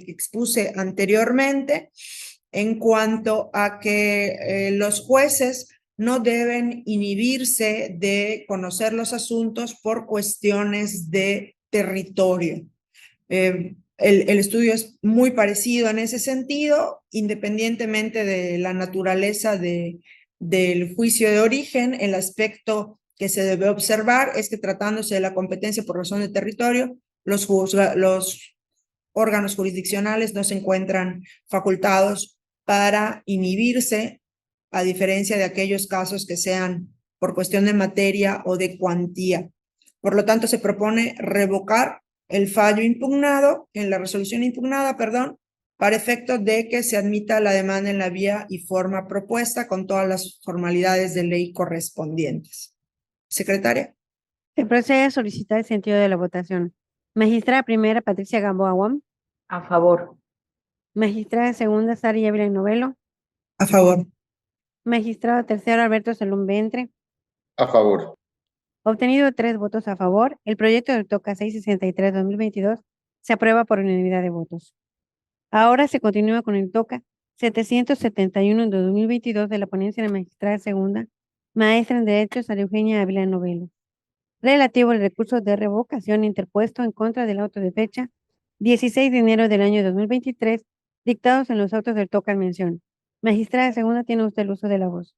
expuse anteriormente en cuanto a que los jueces no deben inhibirse de conocer los asuntos por cuestiones de territorio. El estudio es muy parecido en ese sentido, independientemente de la naturaleza del juicio de origen. El aspecto que se debe observar es que tratándose de la competencia por razón de territorio, los órganos jurisdiccionales no se encuentran facultados para inhibirse, a diferencia de aquellos casos que sean por cuestión de materia o de cuantía. Por lo tanto, se propone revocar el fallo impugnado, en la resolución impugnada, perdón, para efecto de que se admita la demanda en la vía y forma propuesta con todas las formalidades de ley correspondientes. Secretaria. Se procede a solicitar el sentido de la votación. Magistrada primera, Patricia Gamboa Wong. A favor. Magistrada segunda, Sara Ávila Novelo. A favor. Magistrado tercero, Alberto Salum Ventre. A favor. Obtenido 3 votos a favor, el proyecto del TOCA 663-2022 se aprueba por unanimidad de votos. Ahora se continúa con el TOCA 771-2022 de la ponencia de magistrada segunda, maestra en Derecho, Sara Eugenia Ávila Novelo, relativo al recurso de revocación interpuesto en contra del auto de fecha 16 de enero del año 2023, dictados en los autos del TOCA en mención. Magistrada segunda, tiene usted el uso de la voz.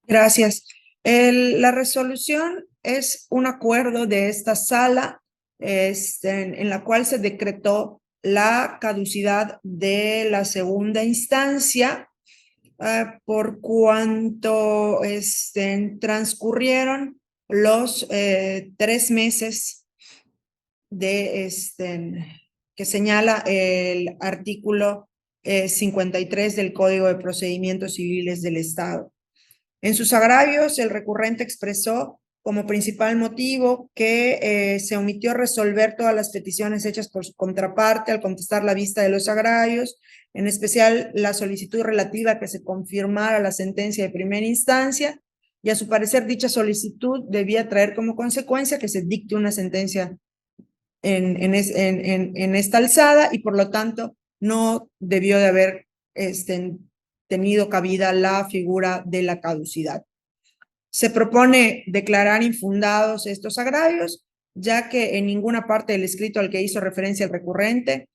Gracias. La resolución es un acuerdo de esta sala en la cual se decretó la caducidad de la segunda instancia por cuanto transcurrieron los 3 meses que señala el artículo 53 del Código de Procedimientos Civiles del Estado. En sus agravios, el recurrente expresó como principal motivo que se omitió resolver todas las peticiones hechas por su contraparte al contestar la vista de los agravios, en especial la solicitud relativa a que se confirmara la sentencia de primera instancia, y a su parecer dicha solicitud debía traer como consecuencia que se dicte una sentencia en esta alzada, y por lo tanto no debió de haber tenido cabida la figura de la caducidad. Se propone declarar infundados estos agravios, ya que en ninguna parte del escrito al que hizo referencia el recurrente,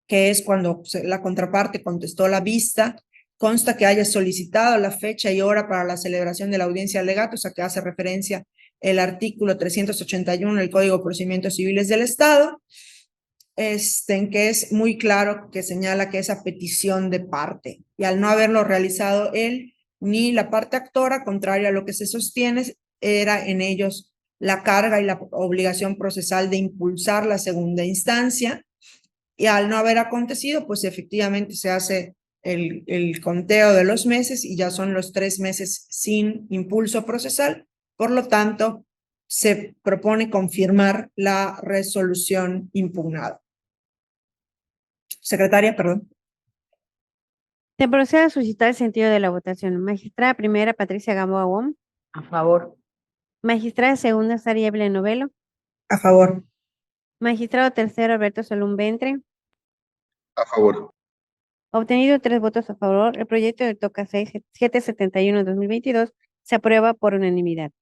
que es cuando la contraparte contestó la vista, consta que haya solicitado la fecha y hora para la celebración de la audiencia alegato, o sea que hace referencia el artículo 381 del Código de Procedimientos Civiles del Estado, en que es muy claro que señala que es a petición de parte, y al no haberlo realizado él ni la parte actora, contrario a lo que se sostiene, era en ellos la carga y la obligación procesal de impulsar la segunda instancia, y al no haber acontecido, pues efectivamente se hace el conteo de los meses y ya son los 3 meses sin impulso procesal. Por lo tanto, se propone confirmar la resolución impugnada. Secretaria, perdón. Se procede a solicitar el sentido de la votación. Magistrada primera, Patricia Gamboa Wong. A favor. Magistrada segunda, Sara Ávila Novelo. A favor. Magistrado tercero, Alberto Salum Ventre. A favor. Obtenido 3 votos a favor, el proyecto del TOCA 771-2022 se aprueba por unanimidad.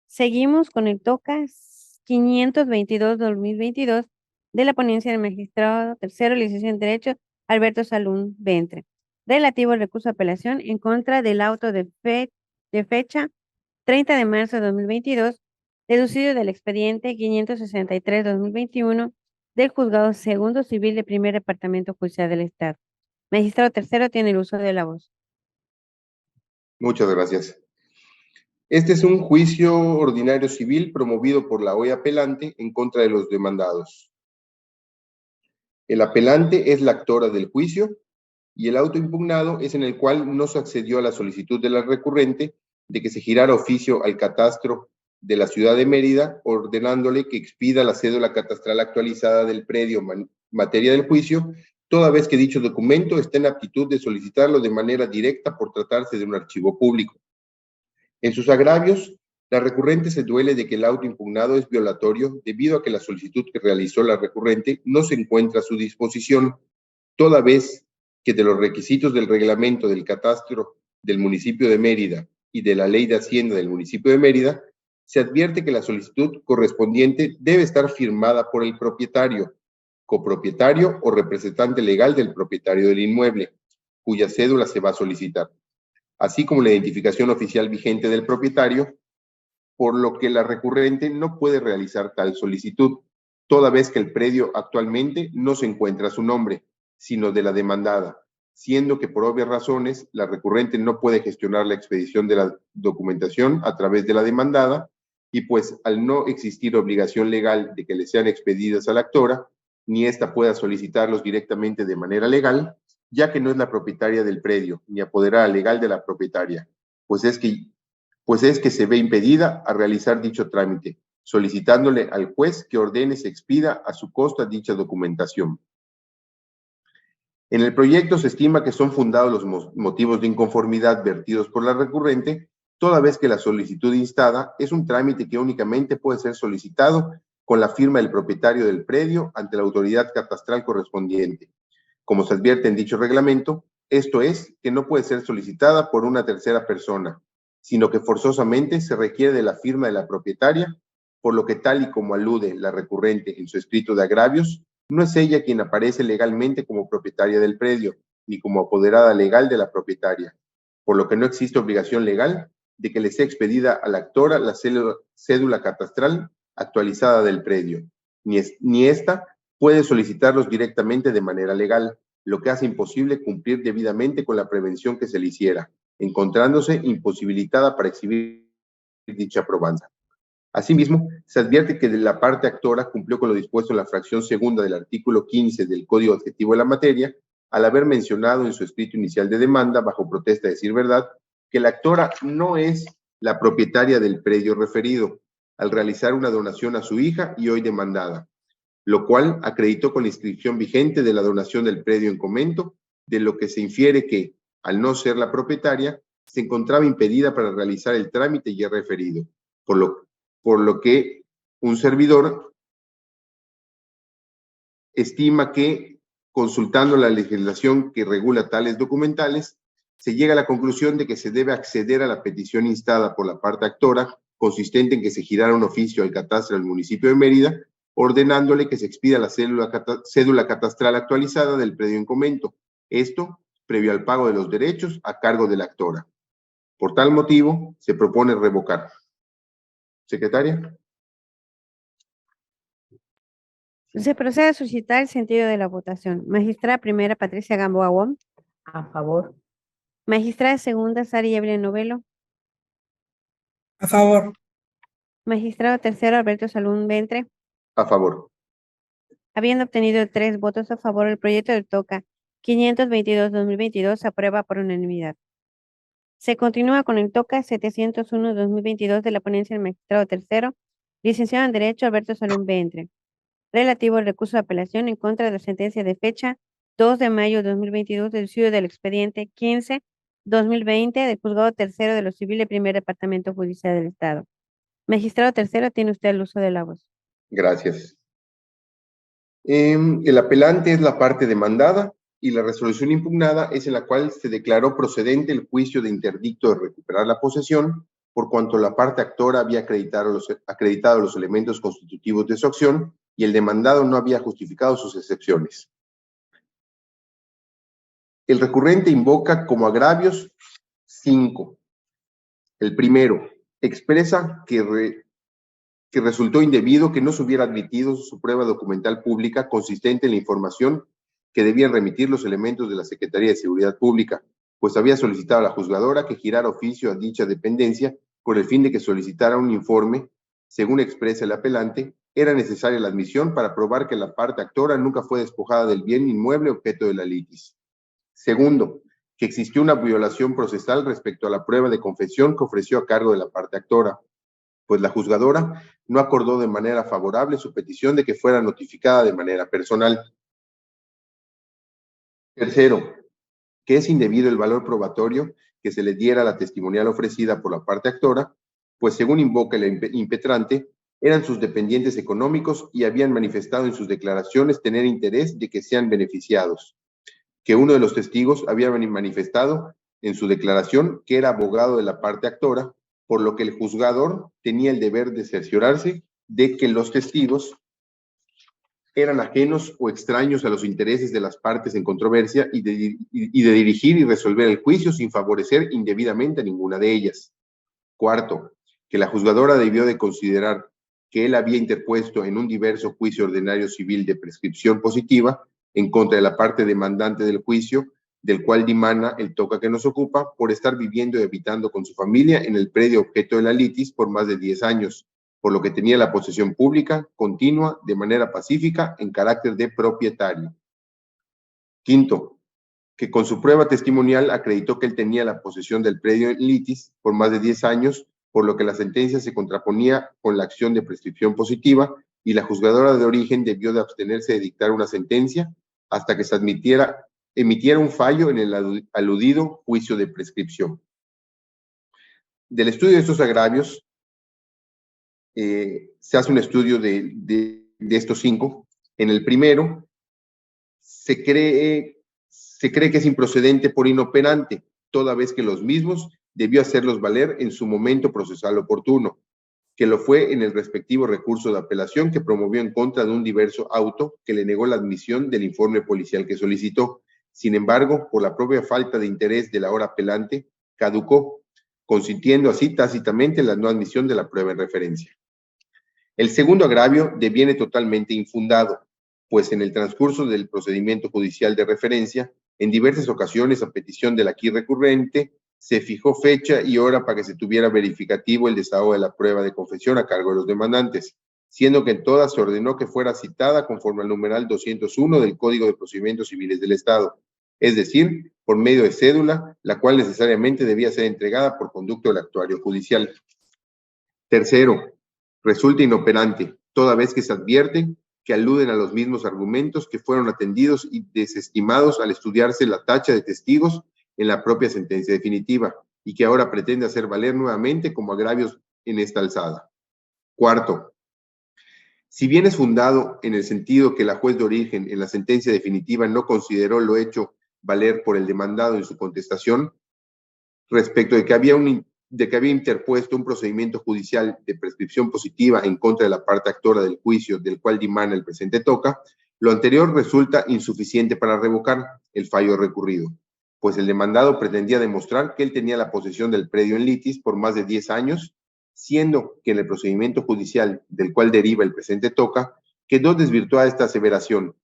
Seguimos con el TOCA 522-2022 de la ponencia del magistrado tercero, licenciado en Derecho, Alberto Salum Ventre, relativo al recurso de apelación en contra del auto de fecha 30 de marzo de 2022, deducido del expediente 563-2021 del Juzgado Segundo Civil del Primer Departamento Judicial del Estado. Magistrado tercero, tiene el uso de la voz. Muchas gracias. Este es un juicio ordinario civil promovido por la OE apelante en contra de los demandados. El apelante es la actora del juicio y el auto impugnado es en el cual no se accedió a la solicitud de la recurrente de que se girara oficio al catastro de la ciudad de Mérida, ordenándole que expida la cédula catastral actualizada del predio materia del juicio, toda vez que dicho documento está en aptitud de solicitarlo de manera directa por tratarse de un archivo público. En sus agravios, la recurrente se duele de que el auto impugnado es violatorio debido a que la solicitud que realizó la recurrente no se encuentra a su disposición, toda vez que de los requisitos del reglamento del catastro del municipio de Mérida y de la ley de Hacienda del municipio de Mérida, se advierte que la solicitud correspondiente debe estar firmada por el propietario, copropietario o representante legal del propietario del inmueble, cuya cédula se va a solicitar, así como la identificación oficial vigente del propietario, por lo que la recurrente no puede realizar tal solicitud, toda vez que el predio actualmente no se encuentra a su nombre, sino de la demandada, siendo que por obvias razones la recurrente no puede gestionar la expedición de la documentación a través de la demandada, y pues al no existir obligación legal de que le sean expedidas a la actora, ni ésta pueda solicitarlos directamente de manera legal, ya que no es la propietaria del predio, ni apoderada legal de la propietaria, pues es que se ve impedida a realizar dicho trámite, solicitándole al juez que ordene se expida a su costa dicha documentación. En el proyecto se estima que son fundados los motivos de inconformidad vertidos por la recurrente, toda vez que la solicitud instada es un trámite que únicamente puede ser solicitado con la firma del propietario del predio ante la autoridad catastral correspondiente. Como se advierte en dicho reglamento, esto es, que no puede ser solicitada por una tercera persona, sino que forzosamente se requiere de la firma de la propietaria, por lo que tal y como alude la recurrente en su escrito de agravios, no es ella quien aparece legalmente como propietaria del predio, ni como apoderada legal de la propietaria, por lo que no existe obligación legal de que le sea expedida a la actora la cédula catastral actualizada del predio, ni ésta puede solicitarlos directamente de manera legal, lo que hace imposible cumplir debidamente con la prevención que se le hiciera, encontrándose imposibilitada para exhibir dicha probanza. Asimismo, se advierte que la parte actora cumplió con lo dispuesto en la fracción segunda del artículo 15 del Código Adjetivo de la materia, al haber mencionado en su escrito inicial de demanda, bajo protesta de decir verdad, que la actora no es la propietaria del predio referido, al realizar una donación a su hija y hoy demandada, lo cual acreditó con la inscripción vigente de la donación del predio en comento, de lo que se infiere que, al no ser la propietaria, se encontraba impedida para realizar el trámite ya referido, por lo que un servidor estima que, consultando la legislación que regula tales documentales, se llega a la conclusión de que se debe acceder a la petición instada por la parte actora, consistente en que se girara un oficio al catastro del municipio de Mérida, ordenándole que se expida la cédula catastral actualizada del predio en comento, esto previo al pago de los derechos a cargo de la actora. Por tal motivo, se propone revocar. Secretaria. Se procede a suscitar el sentido de la votación. Magistrada primera, Patricia Gamboa Wong. A favor. Magistrada segunda, Sari Evelyn Novelo. A favor. Magistrado tercero, Alberto Salún Ventre. A favor. Habiendo obtenido 3 votos a favor, el proyecto del TOCA 522-2022 se aprueba por unanimidad. Se continúa con el TOCA 701-2022 de la ponencia del magistrado tercero, licenciado en Derecho Alberto Salún Ventre, relativo al recurso de apelación en contra de la sentencia de fecha 2 de mayo de 2022 del estudio del expediente 15-2020 del juzgado tercero de lo civil del primer departamento judicial del Estado. Magistrado tercero, tiene usted el uso de la voz. Gracias. El apelante es la parte demandada y la resolución impugnada es en la cual se declaró procedente el juicio de interdicto de recuperar la posesión, por cuanto la parte actora había acreditado los elementos constitutivos de su acción y el demandado no había justificado sus excepciones. El recurrente invoca como agravios 5. El primero, expresa que resultó indebido que no se hubiera admitido su prueba documental pública consistente en la información que debían remitir los elementos de la Secretaría de Seguridad Pública, pues había solicitado a la juzgadora que girara oficio a dicha dependencia con el fin de que solicitara un informe. Según expresa el apelante, era necesaria la admisión para probar que la parte actora nunca fue despojada del bien inmueble objeto de la litis. Segundo, que existió una violación procesal respecto a la prueba de confesión que ofreció a cargo de la parte actora, pues la juzgadora no acordó de manera favorable su petición de que fuera notificada de manera personal. Tercero, que es indebido el valor probatorio que se le diera a la testimonial ofrecida por la parte actora, pues según invoca el impetrante, eran sus dependientes económicos y habían manifestado en sus declaraciones tener interés de que sean beneficiados, que uno de los testigos había manifestado en su declaración que era abogado de la parte actora, por lo que el juzgador tenía el deber de cerciorarse de que los testigos eran ajenos o extraños a los intereses de las partes en controversia y de dirigir y resolver el juicio sin favorecer indebidamente a ninguna de ellas. Cuarto, que la juzgadora debió de considerar que él había interpuesto en un diverso juicio ordinario civil de prescripción positiva en contra de la parte demandante del juicio, del cual dimana el TOCA que nos ocupa, por estar viviendo y habitando con su familia en el predio objeto de la litis por más de 10 años, por lo que tenía la posesión pública, continua, de manera pacífica, en carácter de propietario. Quinto, que con su prueba testimonial acreditó que él tenía la posesión del predio en litis por más de 10 años, por lo que la sentencia se contraponía con la acción de prescripción positiva y la juzgadora de origen debió de abstenerse de dictar una sentencia hasta que se emitiera un fallo en el aludido juicio de prescripción. Del estudio de estos agravios, se hace un estudio de estos 5. En el primero, se cree que es improcedente por inoperante, toda vez que los mismos debió hacerlos valer en su momento procesal oportuno, que lo fue en el respectivo recurso de apelación que promovió en contra de un diverso auto que le negó la admisión del informe policial que solicitó. Sin embargo, por la propia falta de interés de la hora apelante, caducó, consintiendo así tácitamente la no admisión de la prueba en referencia. El segundo agravio deviene totalmente infundado, pues en el transcurso del procedimiento judicial de referencia, en diversas ocasiones a petición del aquí recurrente, se fijó fecha y hora para que se tuviera verificativo el desahogo de la prueba de confesión a cargo de los demandantes, siendo que en todas se ordenó que fuera citada conforme al numeral 201 del Código de Procedimientos Civiles del Estado, es decir, por medio de cédula, la cual necesariamente debía ser entregada por conducto del actuario judicial. Tercero, resulta inoperante, toda vez que se advierte que aluden a los mismos argumentos que fueron atendidos y desestimados al estudiarse la tacha de testigos en la propia sentencia definitiva y que ahora pretende hacer valer nuevamente como agravios en esta alzada. Cuarto, si bien es fundado en el sentido que la juez de origen en la sentencia definitiva no consideró lo hecho valer por el demandado en su contestación, respecto de que había interpuesto un procedimiento judicial de prescripción positiva en contra de la parte actora del juicio del cual dimana el presente toca, lo anterior resulta insuficiente para revocar el fallo recurrido, pues el demandado pretendía demostrar que él tenía la posesión del predio en litis por más de 10 años, siendo que en el procedimiento judicial del cual deriva el presente toca, quedó desvirtuada esta aseveración,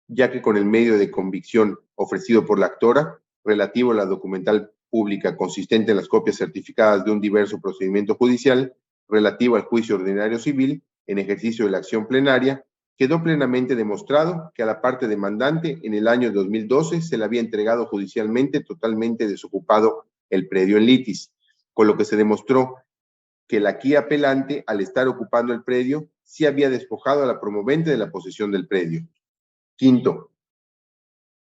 ya que con el medio de convicción ofrecido por la actora, relativo a la documental pública consistente en las copias certificadas de un diverso procedimiento judicial relativo al juicio ordinario civil en ejercicio de la acción plenaria, quedó plenamente demostrado que a la parte demandante en el año 2012 se le había entregado judicialmente totalmente desocupado el predio en litis, con lo que se demostró que el aquí apelante, al estar ocupando el predio, sí había despojado a la promovente de la posesión del predio. Quinto,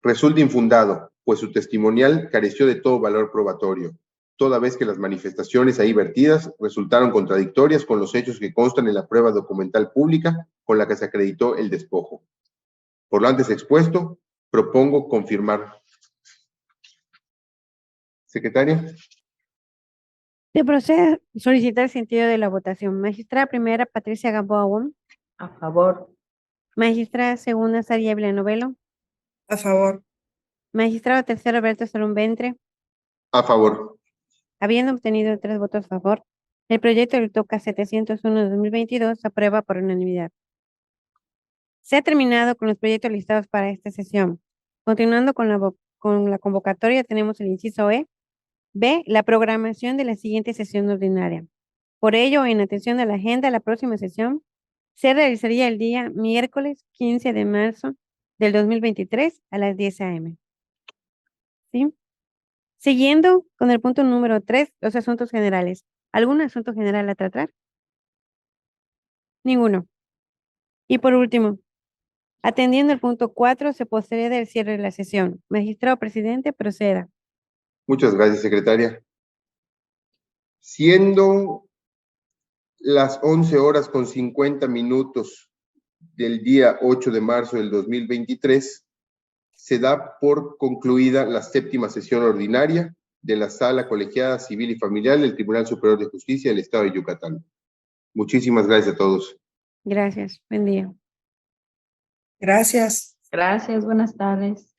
resulta infundado, pues su testimonial careció de todo valor probatorio, toda vez que las manifestaciones ahí vertidas resultaron contradictorias con los hechos que constan en la prueba documental pública con la que se acreditó el despojo. Por lo antes expuesto, propongo confirmar. Secretaria. Se procede a solicitar el sentido de la votación. Magistrada primera, Patricia Gamboa Wong. A favor. Magistrada segunda, Saria Villanovelo. A favor. Magistrado tercero, Alberto Salón Ventre. A favor. Habiendo obtenido 3 votos a favor, el proyecto del TOCA 701 de 2022 se aprueba por unanimidad. Se ha terminado con los proyectos listados para esta sesión. Continuando con la convocatoria, tenemos el inciso E. B. La programación de la siguiente sesión ordinaria. Por ello, en atención a la agenda, la próxima sesión se realizaría el día miércoles 15 de marzo del 2023 a las 10 a.m. ¿Sí? Siguiendo con el punto número 3, los asuntos generales. ¿Algún asunto general a tratar? Ninguno. Y por último, atendiendo el punto 4, se procede al cierre de la sesión. Magistrado presidente, proceda. Muchas gracias, secretaria. Siendo las 11:50 del día 8 de marzo del 2023, se da por concluida la 7ª sesión ordinaria de la Sala Colegiada Civil y Familiar del Tribunal Superior de Justicia del Estado de Yucatán. Muchísimas gracias a todos. Gracias. Buen día. Gracias. Gracias, buenas tardes.